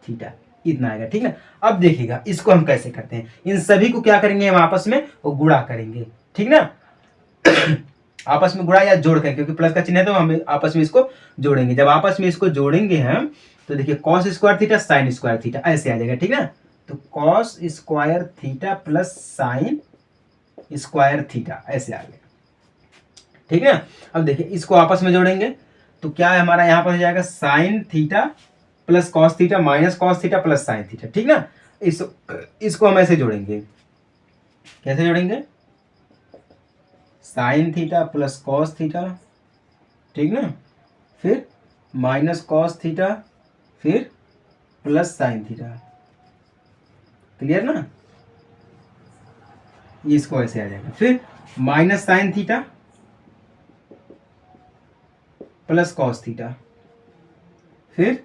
थीटा इतना आएगा। ठीक ना। अब देखिएगा इसको हम कैसे करते हैं। इन सभी को क्या करेंगे? हम आपस में वो गुणा करेंगे। ठीक ना। आपस में गुणा या जोड़ करेंगे, क्योंकि प्लस का चिन्ह है तो हम आपस में इसको जोड़ेंगे। जब आपस में इसको जोड़ेंगे हम तो देखिए cos square theta sine square theta ऐसे आ जाएगा। ठीक ना। तो cos square theta plus sine square theta ऐसे आ गया। ठीक है। अब देखिए इसको आपस में जोड़ेंगे तो क्या है हमारा? यहां पर हो जाएगा sine theta plus cos theta minus cos theta plus sine theta. ठीक ना। इसको हम ऐसे जोड़ेंगे। कैसे जोड़ेंगे? Sine theta plus cos theta, ठीक ना, फिर माइनस कॉस थीटा, फिर प्लस साइन थीटा। क्लियर ना। इसको ऐसे आ जाएगा। फिर minus sine theta plus cos theta, फिर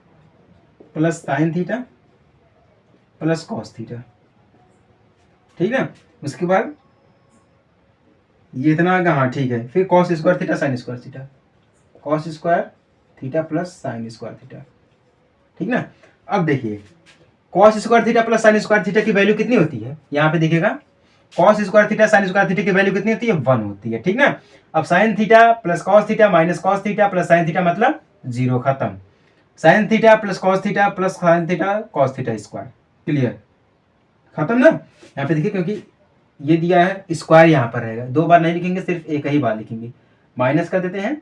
plus sine theta plus cos theta. ठीक है। उसके बाद ये इतना आ गया। हाँ ठीक है। फिर cos square theta sine square theta, cos square theta plus sine square theta. ठीक ना। अब देखिए cos square theta plus sine square theta की वैल्यू कितनी होती है? यहाँ पे देखिएगा cos square theta sine square theta की वैल्यू कितनी होती है? 1 होती है। ठीक ना। अब sign theta plus cos theta minus cos theta plus sine theta मतलब 0, खत्म। Sign theta plus cos theta plus sine theta cos theta square. Clear, खत्म ना। यहाँ पे देखिए क्योंकि ये दिया है स्क्वायर यहाँ पर रहेगा, 2 बार नहीं लिखेंगे, सिर्फ एक ही बार लिखेंगे। माइनस कर देते हैं।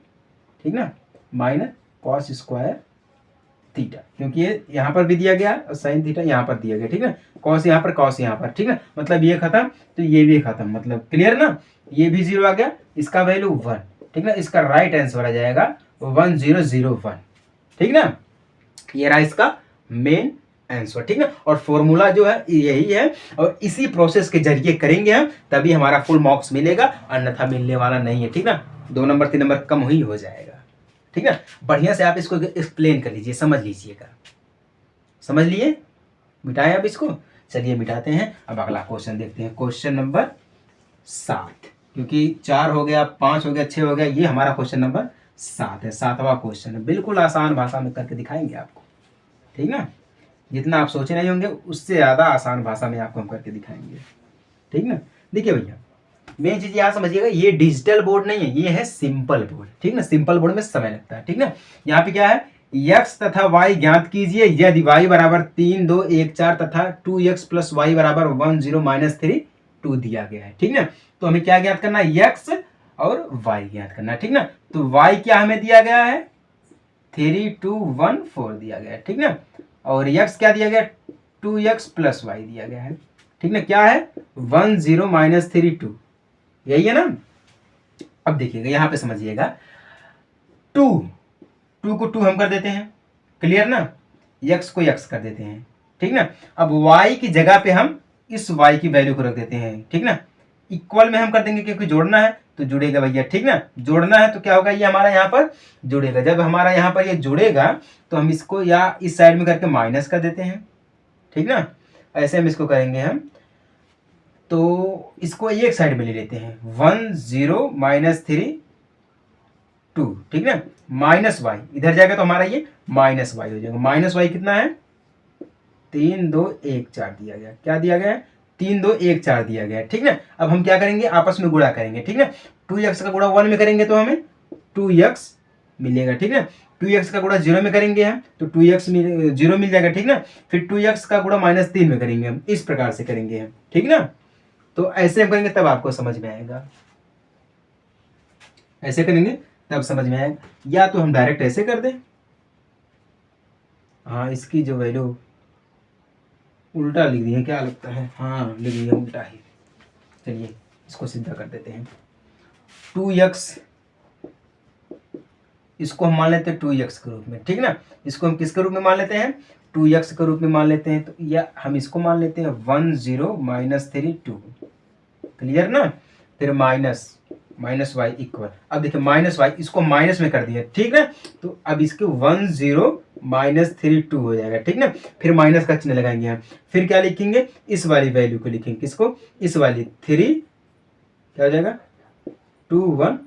ठीक ना। माइनस कॉस स्क्वायर थीटा, क्योंकि ये यहाँ पर भी दिया गया और साइन थीटा यहाँ पर दिया गया, ठीक है। कॉस यहाँ पर, कॉस यहाँ पर, ठीक है। मतलब ये खत्म तो ये भी खत्म, मतलब क्लियर ना। ये भी 0 आ गया, इसका वैल्यू 1, ठीक ना। इसका राइट आंसर आ जाएगा 1001, ठीक ना। ये रहा इसका मेन आंसर, ठीक ना। और फॉर्मूला जो है यही है, और इसी प्रोसेस के जरिए करेंगे हम, तभी हमारा फुल मार्क्स मिलेगा, अन्यथा मिलने वाला नहीं है, ठीक ना। 2 नंबर 3 नंबर कम ही हो जाएगा, ठीक है। बढ़िया से आप इसको एक्सप्लेन कर लीजिए, समझ लीजिएगा। समझ लिए, मिटाएं अब इसको। चलिए मिटाते हैं। अब अगला क्वेश्चन देखते हैं, क्वेश्चन नंबर 7, क्योंकि 4 हो गया, 5 हो गया, 6 हो गया, ये हमारा क्वेश्चन नंबर 7 है, 7वां क्वेश्चन है। बिल्कुल आसान भाषा में करके दिखाएंगे आपको, ठीक ना। जितना आप सोचे नहीं होंगे उससे ज़्यादा आसान भाषा में आपको हम करके दिखाएंगे, ठीक ना। देखिए भैया, मेन चीज़ यहाँ समझिएगा, ये डिजिटल बोर्ड नहीं है, ये है सिंपल बोर्ड, ठीक ना। सिंपल बोर्ड में समय लगता है, ठीक ना। यहाँ पे क्या है, x तथा y ज्ञात कीजिए यदि y बराबर 3 2 1 4 तथा 2x प्लस वाई बराबर 1 0 माइनस 3 2 दिया गया है, ठीक ना। तो हमें क्या ज्ञात करना है, x और y ज्ञात करना है, ठीक ना। तो y क्या हमें दिया गया है, 3 2 1 4 दिया गया है, ठीक ना। और x क्या दिया गया, 2x प्लस वाई दिया गया है, ठीक ना। क्या है, 1 0 माइनस 3 2, यही है ना। अब देखिएगा यहाँ पे समझिएगा, 2 को 2 हम कर देते हैं, क्लियर ना। x को x कर देते हैं, ठीक ना। अब y की जगह पे हम इस y की वैल्यू को रख देते हैं, ठीक ना। इक्वल में हम कर देंगे, क्योंकि जोड़ना है तो जुड़ेगा भैया, ठीक ना। जोड़ना है तो क्या होगा, ये हमारा यहाँ पर जुड़ेगा। जब हमारा यहाँ पर ये जुड़ेगा तो हम इसको या इस साइड में करके माइनस कर देते हैं, ठीक ना। ऐसे हम इसको करेंगे हम, तो इसको एक साइड में ले लेते हैं, 1 0 माइनस 3 2, ठीक ना। माइनस वाई इधर जाएगा तो हमारा ये माइनस वाई हो जाएगा। माइनस वाई कितना है, 3 2 1 4 दिया गया। क्या दिया गया है, 3 2 1 4 दिया गया है, ठीक ना। अब हम क्या करेंगे, आपस में गुणा करेंगे, ठीक ना। 2x का गुणा 1 में करेंगे तो हमें 2x मिलेगा, ठीक ना। 2x का गुणा 0 में करेंगे हम तो 2x 0 मिल जाएगा, ठीक ना। फिर 2x का गुणा माइनस 3 में करेंगे हम, इस प्रकार से करेंगे हम, ठीक ना। तो ऐसे हम करेंगे तब आपको समझ में आएगा, ऐसे करेंगे तब समझ में आएगा। या तो हम डायरेक्ट ऐसे कर दें, हाँ इसकी जो वैल्यू उल्टा लिख दी है, क्या लगता है, हाँ लिख दी है उल्टा ही। चलिए इसको सीधा कर देते हैं, 2x इसको हम मान लेते हैं 2x के रूप में, ठीक ना। इसको हम किसके रूप में मान लेते हैं, 2x के रूप में मान लेते हैं। तो या हम इसको मान लेते हैं 1 0 माइनस 3 2, क्लियर ना। फिर माइनस वाई इक्वल, अब देखिए माइनस वाई इसको माइनस में कर दिया, ठीक है। तो अब इसके 1 0 माइनस 3 2 हो जाएगा, ठीक ना। फिर माइनस का चिन्ह लगाएंगे हम, फिर क्या लिखेंगे, इस वाली वैल्यू को लिखेंगे, किसको, इस वाली 3, क्या हो जाएगा 2 1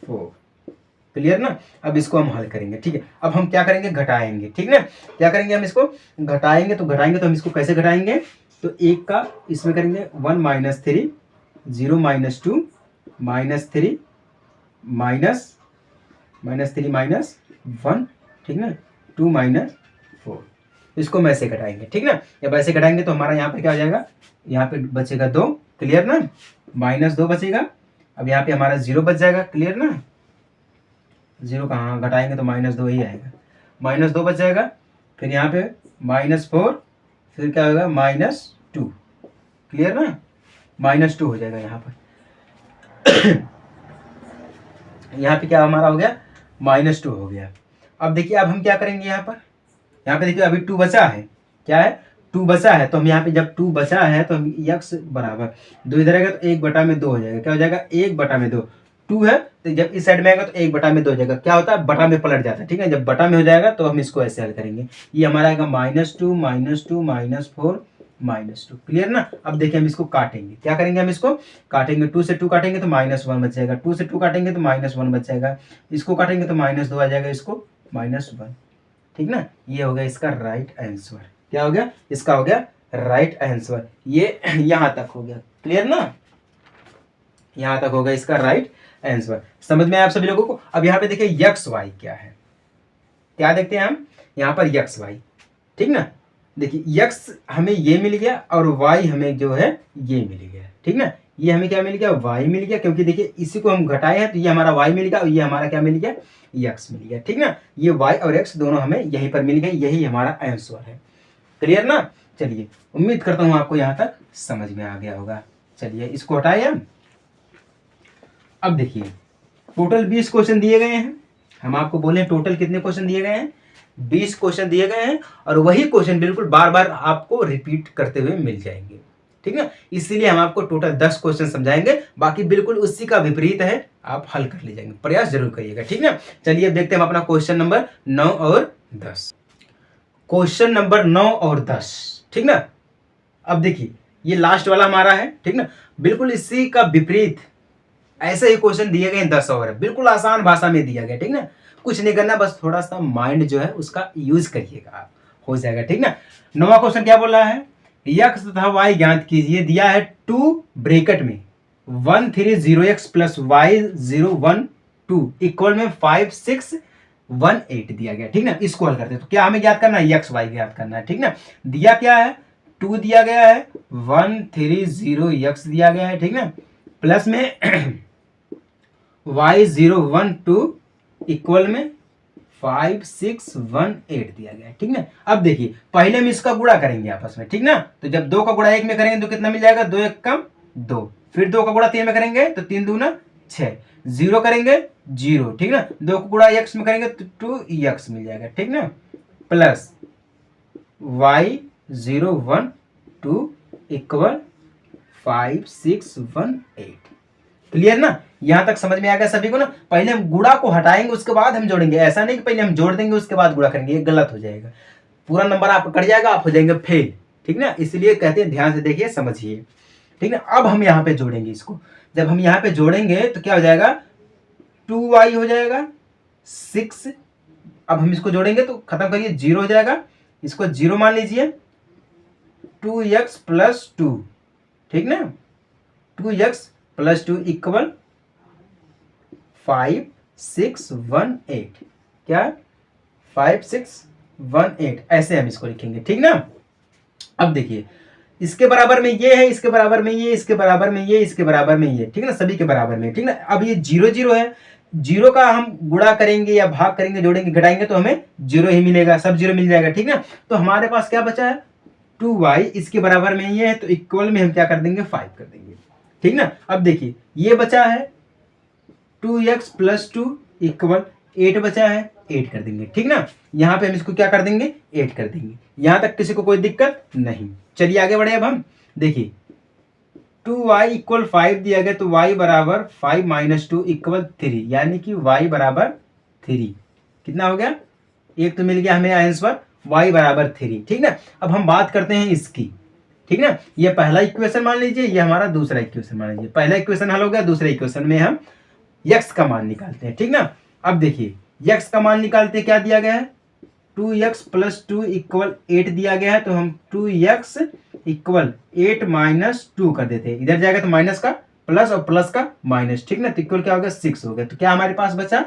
4, क्लियर ना। अब इसको हम हल करेंगे, ठीक है। अब हम क्या करेंगे, घटाएंगे, ठीक ना। क्या करेंगे, हम इसको घटाएंगे। तो हम इसको कैसे घटाएंगे, तो एक का इसमें करेंगे 1 minus 3 0 minus 2 minus 3 minus 3 minus 1, ठीक ना, 2 माइनस 4। इसको हम ऐसे घटाएंगे, ठीक ना। जब ऐसे घटाएंगे तो हमारा यहाँ पे क्या हो जाएगा, यहाँ पे बचेगा 2, क्लियर ना, माइनस 2 बचेगा। अब यहाँ पे हमारा 0 बच जाएगा, क्लियर ना। 0 कहाँ, घटाएंगे तो माइनस 2 ही आएगा, माइनस 2 बच जाएगा। फिर यहाँ पे माइनस 4, फिर क्या होगा माइनस 2, क्लियर ना, माइनस 2 हो जाएगा यहाँ पर। यहाँ पे क्या हमारा हो गया, माइनस 2 हो गया। अब देखिए अब हम क्या करेंगे, यहाँ पे देखिए अभी 2 बचा है, क्या है 2 बचा है। तो हम यहाँ पे जब 2 बचा है तो हम x बराबर 2 इधर आएगा तो 1/2 हो जाएगा, क्या हो जाएगा 1/2। 2 है तो जब इस साइड में आएगा तो 1/2 हो जाएगा, क्या होता है बटा में पलट जाता है, ठीक है। जब बटा में हो जाएगा तो हम इसको ऐसे हल करेंगे, ये हमारा आएगा -2 -2 -4 -2, क्लियर ना। अब देखिए हम इसको काटेंगे, क्या करेंगे, हम इसको काटेंगे, 2 से 2 काटेंगे तो -1 बच जाएगा, 2 से 2 काटेंगे तो -1 बच जाएगा, इसको काटेंगे तो -2 आ जाएगा, इसको -1, ठीक ना। ये हो गया इसका राइट आंसर, क्या हो गया, इसका हो गया राइट आंसर। ये यहाँ तक हो गया, क्लियर ना, यहाँ तक हो गया इसका राइट आंसर। समझ में आया आप सभी लोगों को। अब यहाँ पे देखिए एक्स वाई क्या है, क्या देखते हैं हम यहाँ पर एक्स वाई, ठीक ना। देखिए x हमें ये मिल गया और y हमें जो है ये मिल गया, ठीक ना। ये हमें क्या मिल गया, y मिल गया, क्योंकि देखिए इसी को हम घटाए हैं तो ये हमारा y मिल गया और ये हमारा क्या मिल गया, x मिल गया। ठीक ना, ये y और x दोनों हमें यहीं पर मिल गए, यही हमारा आंसर है। क्लियर ना। चलिए, उम्मीद करता हूँ आपको यहाँ तक समझ में आ गया होगा। चलिए इसको हटाए हम। अब देखिए टोटल 20 क्वेश्चन दिए गए हैं। हम आपको बोले टोटल कितने क्वेश्चन दिए गए हैं, 20 क्वेश्चन दिए गए हैं, और वही क्वेश्चन बिल्कुल बार बार आपको रिपीट करते हुए मिल जाएंगे। ठीक है, इसीलिए हम आपको टोटल 10 क्वेश्चन समझाएंगे, बाकी बिल्कुल उसी का विपरीत है, आप हल कर ले जाएंगे, प्रयास जरूर करिएगा। ठीक है, चलिए अब देखते हैं हम अपना क्वेश्चन नंबर 9 और 10। क्वेश्चन नंबर 9 और 10, ठीक ना। अब देखिए ये लास्ट वाला हमारा है, ठीक ना, बिल्कुल इसी का विपरीत ऐसे ही क्वेश्चन दिए गए 10 और है, बिल्कुल आसान भाषा में दिया गया। ठीक ना, कुछ नहीं करना, बस थोड़ा सा माइंड जो है उसका यूज करिएगा, आप हो जाएगा। ठीक ना, 9वां क्वेश्चन क्या बोल रहा है, x तथा y ज्ञात कीजिए। दिया है 2 ब्रैकेट में 130x प्लस y012 इक्वल में 5618 दिया गया। ठीक ना, इसको हल करते हैं। तो क्या हमें ज्ञात करना है, x y ज्ञात करना है। ठीक ना, दिया क्या है, 2 दिया गया है, 130x दिया गया है। ठीक ना, प्लस में y012 इक्वल में 5618 दिया गया है। ठीक ना, अब देखिए पहले हम इसका गुणा करेंगे आपस में। ठीक ना, तो जब 2 का गुणा 1 में करेंगे तो कितना मिल जाएगा, 2 1 कम 2, फिर 2 का गुणा 3 में करेंगे तो 3 दूना 6, 0 करेंगे 0। ठीक ना, 2 का गुणा x में करेंगे तो 2x मिल जाएगा। ठीक ना, प्लस y012 इक्वल 5618। क्लियर ना, यहां तक समझ में आ गया सभी को ना। पहले हम गुणा को हटाएंगे उसके बाद हम जोड़ेंगे, ऐसा नहीं कि पहले हम जोड़ देंगे उसके बाद गुणा करेंगे, ये गलत हो जाएगा, पूरा नंबर आपका कट जाएगा, आप हो जाएंगे फेल। ठीक ना, इसलिए कहते हैं ध्यान से देखिए समझिए। ठीक ना, अब हम यहाँ पे जोड़ेंगे इसको, जब हम यहाँ पे जोड़ेंगे तो क्या हो जाएगा, 2y हो जाएगा 6। अब हम इसको जोड़ेंगे तो खत्म करिए, 0 हो जाएगा, इसको 0 मान लीजिए, 2x प्लस 2। ठीक ना, 2x प्लस 2 इक्वल 5618। क्या, 5618, ऐसे हम इसको लिखेंगे। ठीक ना, अब देखिए इसके बराबर में ये है, इसके बराबर में ये, इसके बराबर में ये, इसके बराबर में ये। ठीक ना, सभी के बराबर में। ठीक ना, अब ये 0 0 है, 0 का हम गुणा करेंगे या भाग करेंगे, जोड़ेंगे घटाएंगे तो हमें 0 ही मिलेगा, सब 0 मिल जाएगा। ठीक ना, तो हमारे पास क्या बचा है, 2y, इसके बराबर में ये है तो इक्वल में हम क्या कर देंगे, 5 कर देंगे। ठीक ना, अब देखिए ये बचा है 2x प्लस 2 इक्वल 8 बचा है, 8 कर देंगे। ठीक ना, यहाँ पे हम इसको क्या कर देंगे, 8 कर देंगे। यहाँ तक किसी को कोई दिक्कत नहीं। चलिए आगे बढ़े। अब हम देखिए 2y इक्वल 5 दिया गया, तो y बराबर 5 माइनस 2 इक्वल 3, यानी कि y बराबर 3। कितना हो गया, एक तो मिल गया हमें आंसर, y बराबर 3। ठीक ना, अब हम बात करते हैं इसकी। ठीक ना, ये पहला इक्वेशन मान लीजिए, ये हमारा दूसरा इक्वेशन मान लीजिए। पहला इक्वेशन हल हो गया, दूसरे इक्वेशन में हम x का मान निकालते हैं। ठीक ना, अब देखिए x का मान निकालते हैं, क्या दिया गया है, 2x प्लस 2 इक्वल 8 दिया गया है, तो हम 2x इक्वल 8 माइनस 2 कर देते हैं, इधर जाएगा तो माइनस का प्लस और प्लस का माइनस। ठीक ना, तो इक्वल क्या हो गया, 6 हो गया। तो क्या हमारे पास बचा,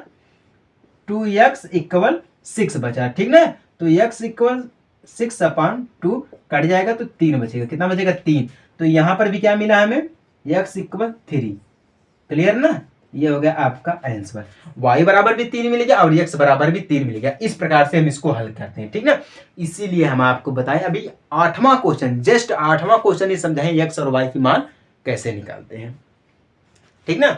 2x इक्वल 6 बचा। ठीक ना, तो x इक्वल 6/2 कट जाएगा तो 3 बचेगा। कितना बचेगा, 3। तो यहां पर भी क्या मिला हमें, x इक्वल 3। क्लियर ना, ये हो गया आपका आंसर। y बराबर भी 3 मिल गया और x बराबर भी 3 मिल गया। इस प्रकार से हम इसको हल करते हैं। ठीक ना, इसीलिए हम आपको बताएं अभी 8वां क्वेश्चन, जस्ट 8वां क्वेश्चन ही समझाएं, x और y की मान कैसे निकालते हैं। ठीक ना,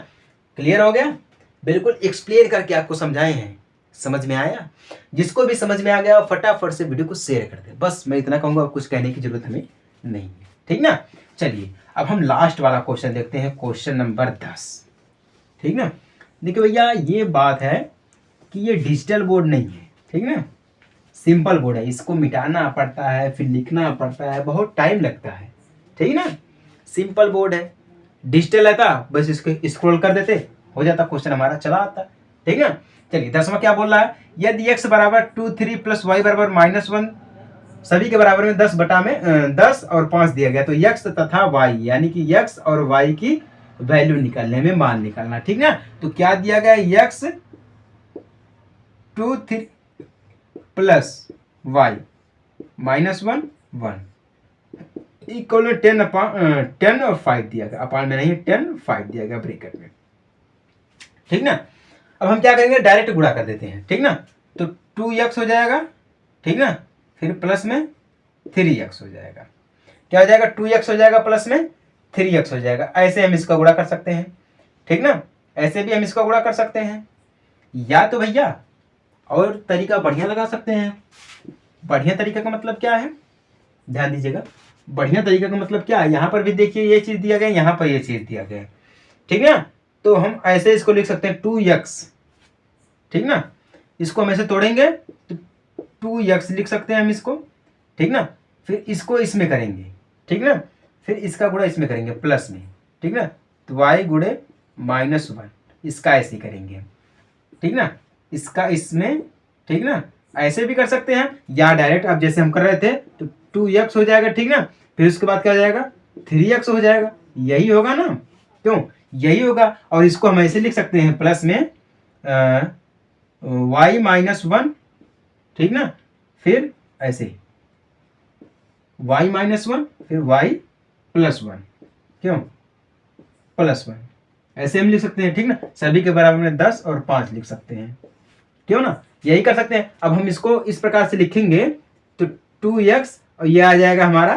क्लियर हो गया, बिल्कुल एक्सप्लेन करके आपको समझाए हैं, समझ में आया। जिसको भी समझ में आ गया फटाफट से वीडियो को शेयर कर दे, बस मैं इतना कहूंगा, कुछ कहने की जरूरत हमें नहीं है। ठीक ना, चलिए अब हम लास्ट वाला क्वेश्चन देखते हैं, क्वेश्चन नंबर 10। ठीक ना, देखिए भैया ये बात है कि ये डिजिटल बोर्ड नहीं है। ठीक ना, सिंपल बोर्ड है, इसको मिटाना पड़ता है, फिर लिखना पड़ता है, बहुत टाइम लगता है। ठीक ना, सिंपल बोर्ड है, डिजिटल रहता बस इसको स्क्रॉल कर देते, हो जाता, क्वेश्चन हमारा चला आता। ठीक ना, चलिए 10वां क्या बोल रहा है, यदि x बराबर 2 3 प्लस y बराबर -1 सभी के बराबर में 10 बटा में 10 और 5 दिया गया, तो x तथा y यानी कि x और y की वैल्यू निकालने में मान निकालना। ठीक ना, तो क्या दिया गया, x 2 3 प्लस y -1 1 इक्वल में 10 और 5 दिया गया, अपान में नहीं 10 5 दिया गया ब्रैकेट में, ठीक ना। अब हम क्या करेंगे, डायरेक्ट गुणा कर देते हैं, ठीक ना। तो 2x हो जाएगा, ठीक ना, फिर प्लस में 3x हो जाएगा। क्या हो जाएगा, 2x हो जाएगा प्लस में 3x हो जाएगा। ऐसे हम इसका गुणा कर सकते हैं, ठीक ना, ऐसे भी हम इसका गुणा कर सकते हैं, या तो भैया और तरीका बढ़िया लगा सकते हैं। बढ़िया तरीका का मतलब क्या है, ध्यान दीजिएगा, बढ़िया तरीका का मतलब क्या है, यहाँ पर भी देखिए ये चीज दिया गया, यहाँ पर ये चीज दिया गया, ठीक है। तो हम ऐसे इसको लिख सकते हैं 2x, ठीक ना, इसको हम ऐसे तोड़ेंगे तो 2x लिख सकते हैं हम इसको, ठीक ना। फिर इसको इसमें करेंगे, ठीक ना, फिर इसका गुणा इसमें करेंगे प्लस में, ठीक ना, तो y गुणे -1 इसका ऐसे ही करेंगे, ठीक ना, इसका इसमें, ठीक ना। ऐसे भी कर सकते हैं या डायरेक्ट अब जैसे हम कर रहे थे तो 2x हो जाएगा, ठीक ना, फिर उसके बाद क्या हो जाएगा 3x हो जाएगा, यही होगा ना, क्यों, यही होगा। और इसको हम ऐसे लिख सकते हैं प्लस में y -1, ठीक ना, फिर ऐसे y -1 फिर y +1, क्यों +1, ऐसे हम लिख सकते हैं, ठीक ना। सभी के बराबर में 10 और 5 लिख सकते हैं, क्यों ना, यही कर सकते हैं। अब हम इसको इस प्रकार से लिखेंगे तो 2x और ये आ जाएगा हमारा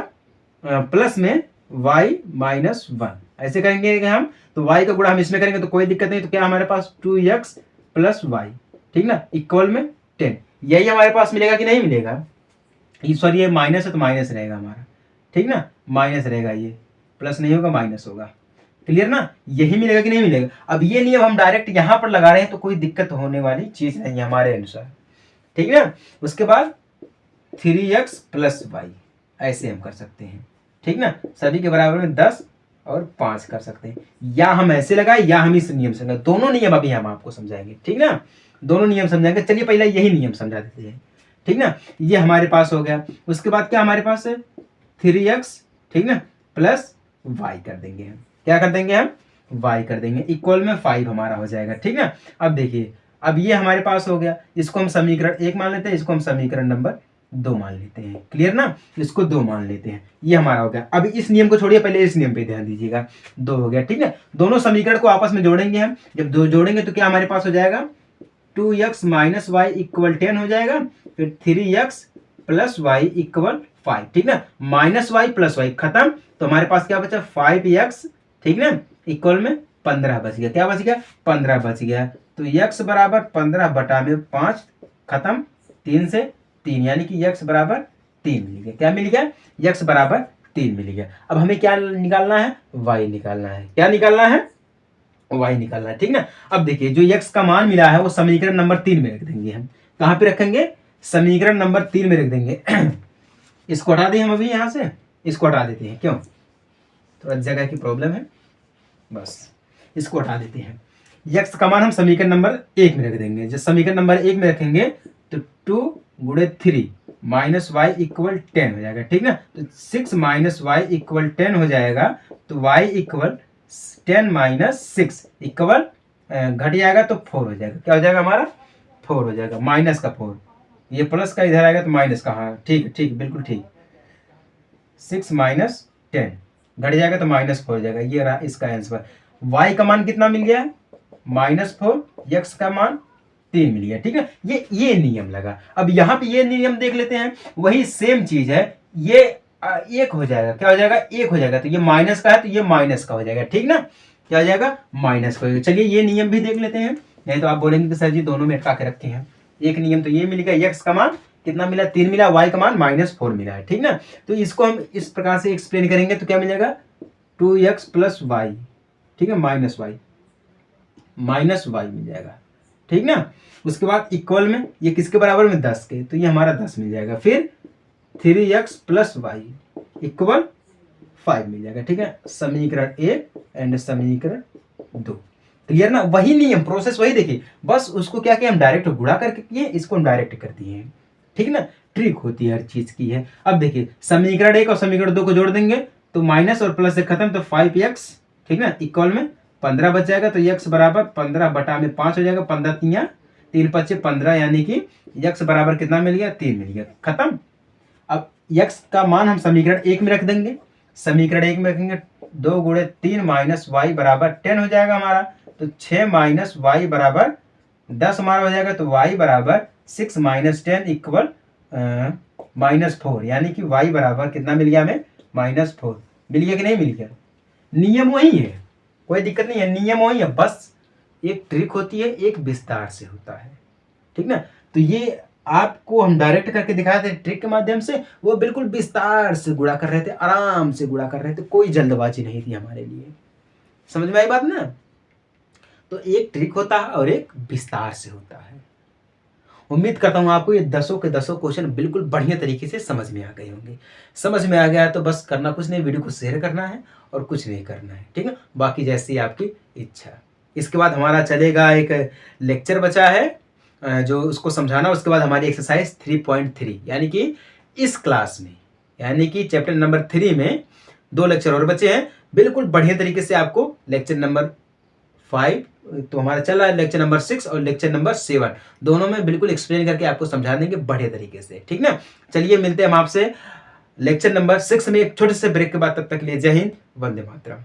प्लस में y -1, ऐसे करेंगे हम, तो y का गुणा हम इसमें करेंगे तो कोई दिक्कत नहीं, तो क्या हमारे पास 2x + y, ठीक ना, इक्वल में 10, यही हमारे पास मिलेगा कि नहीं मिलेगा, सॉरी ये माइनस है तो माइनस रहेगा हमारा, ठीक ना, माइनस रहेगा, ये प्लस नहीं होगा माइनस होगा, क्लियर ना, यही मिलेगा कि नहीं मिलेगा। अब ये नियम हम डायरेक्ट यहाँ पर लगा रहे हैं तो कोई दिक्कत होने वाली चीज नहीं है हमारे अनुसार, ठीक है ना। उसके बाद 3x + y ऐसे हम कर सकते हैं, ठीक ना, सभी के बराबर में 10 और 5 कर सकते हैं, या हम ऐसे लगाए या हम इस नियम से लगाए, दोनों नियम अभी हम आपको समझाएंगे, ठीक ना, दोनों नियम समझाएंगे। चलिए पहले यही नियम समझा देते हैं, ठीक ना, ये हमारे पास हो गया। उसके बाद क्या हमारे पास है 3x, ठीक ना, प्लस y कर देंगे हम, क्या कर देंगे हम, y कर देंगे, इक्वल में 5 हमारा हो जाएगा, ठीक ना। अब देखिए, अब ये हमारे पास हो गया, इसको हम समीकरण 1 मान लेते हैं, इसको हम समीकरण नंबर 2 मान लेते हैं, क्लियर ना, इसको 2 मान लेते हैं, ये हमारा हो गया। अब इस नियम को छोड़िए, पहले इस नियम पे ध्यान दीजिएगा, 2 हो गया, ठीक है। दोनों समीकरण को आपस में जोड़ेंगे हम, जब दो जोड़ेंगे तो क्या हमारे पास हो जाएगा 2x - y = 10 हो जाएगा, फिर 3x + y = 5, ठीक ना, -y + y खत्म, तो हमारे पास क्या बचा 5x, ठीक ना, इक्वल में 15 बच गया, क्या बच गया 15 बच गया। तो x बराबर 15/5 खत्म, 3 से 3 यानी कि x बराबर 3 मिल गया, क्या मिल गया, x बराबर 3 मिल गया। अब हमें क्या निकालना है, y निकालना है, क्या निकालना है, y निकालना है, ठीक ना। अब देखिए जो x का मान मिला है वो समीकरण नंबर 3 में रख देंगे हम, कहाँ पे रखेंगे, समीकरण नंबर 3 में रख देंगे। इसको हटा दें हम अभी यहाँ से, इसको हटा देते हैं, क्यों, थोड़ा जगह की प्रॉब्लम है, बस इसको हटा देते हैं। x का मान हम समीकरण नंबर 1 में रख देंगे, जब समीकरण नंबर 1 में रखेंगे तो 2 × 3 - y = 10 हो जाएगा, ठीक ना, तो 6 - y = 10 हो जाएगा, तो y = 10 - 6 इक्वल घट जाएगा तो 4 हो जाएगा, क्या हो जाएगा हमारा 4 हो जाएगा, माइनस का 4, ये प्लस का इधर आएगा तो माइनस का, हाँ ठीक ठीक बिल्कुल ठीक, 6 - 10 घट जाएगा तो -4 हो जाएगा, ये रहा इसका आंसर। y का मान कितना मिल गया -4, x का मान 3 मिल गया, ठीक है, ये नियम लगा। अब यहाँ पे ये नियम देख लेते हैं, वही सेम चीज है, ये 1 हो जाएगा, क्या हो जाएगा 1 हो जाएगा, तो ये माइनस का है तो ये माइनस का हो जाएगा, ठीक ना, क्या हो जाएगा माइनस का हो जाएगा। चलिए ये नियम भी देख लेते हैं, नहीं तो आप बोलेंगे कि सर जी दोनों में अटका के रखे हैं। एक नियम तो ये मिल गया, x का मान कितना मिला 3 मिला, y का मान -4 मिला है, ठीक ना। तो इसको हम इस प्रकार से एक्सप्लेन करेंगे तो क्या मिलेगा 2x + y, ठीक है, -y मिल जाएगा, ठीक ना। उसके बाद इक्वल में ये किसके बराबर में 10 के, तो ये हमारा 10 मिल जाएगा, फिर 3x + y = 5 मिल जाएगा, ठीक है, समीकरण 1 एंड समीकरण 2, क्लियर ना। वही नियम प्रोसेस वही देखिए, बस उसको क्या किया हम डायरेक्ट गुणा करके किए, इसको हम डायरेक्ट कर दिए, ठीक ना, ट्रिक होती है हर चीज की है। अब देखिए समीकरण 1 और समीकरण 2 को जोड़ देंगे तो माइनस और प्लस से खत्म, तो 5x, ठीक ना, इक्वल में 15 बच जाएगा, तो x बराबर 15/5 हो जाएगा, 15 3 5 15, यानी कि x बराबर कितना मिल गया 3 मिल गया, खत्म। अब x का मान हम समीकरण 1 में रख देंगे, समीकरण 1 में रखेंगे 2 गुणे 3 माइनस वाई बराबर 10 हो जाएगा हमारा। तो 6 माइनस वाई बराबर 10 हमारा हो जाएगा। तो वाई बराबर 6 माइनस 10 इक्वल -4, यानी कि वाई बराबर कितना मिल गया हमें? -4 मिल गया कि नहीं मिल गया? नियम वही है, कोई दिक्कत नहीं है, नियम वही है, बस एक ट्रिक होती है, एक विस्तार से होता है, ठीक ना। तो ये आपको हम डायरेक्ट करके दिखाए थे ट्रिक के माध्यम से, वो बिल्कुल विस्तार से गुणा कर रहे थे, आराम से गुणा कर रहे थे, कोई जल्दबाजी नहीं थी हमारे लिए। समझ में आई बात ना? तो एक ट्रिक होता है और एक विस्तार से होता है। उम्मीद करता हूँ आपको ये 10 के 10 क्वेश्चन बिल्कुल बढ़िया तरीके से समझ में आ गए होंगे। समझ में आ गया है तो बस करना कुछ नहीं, वीडियो को शेयर करना है और कुछ नहीं करना है, ठीक है। बाकी जैसी आपकी इच्छा। इसके बाद हमारा चलेगा एक लेक्चर बचा है जो उसको समझाना, उसके बाद हमारी एक्सरसाइज 3.3 यानी कि इस क्लास में, यानी कि चैप्टर नंबर 3 में 2 लेक्चर और बचे हैं। बिल्कुल बढ़िया तरीके से आपको लेक्चर नंबर 5 तो हमारा चल रहा है, लेक्चर नंबर 6 और लेक्चर नंबर 7 दोनों में बिल्कुल एक्सप्लेन करके आपको समझा देंगे बढ़िया तरीके से, ठीक ना। चलिए मिलते हैं हम आपसे लेक्चर नंबर 6 में एक छोटे से ब्रेक के बाद। तब तक के लिए जय हिंद, वंदे मातरम।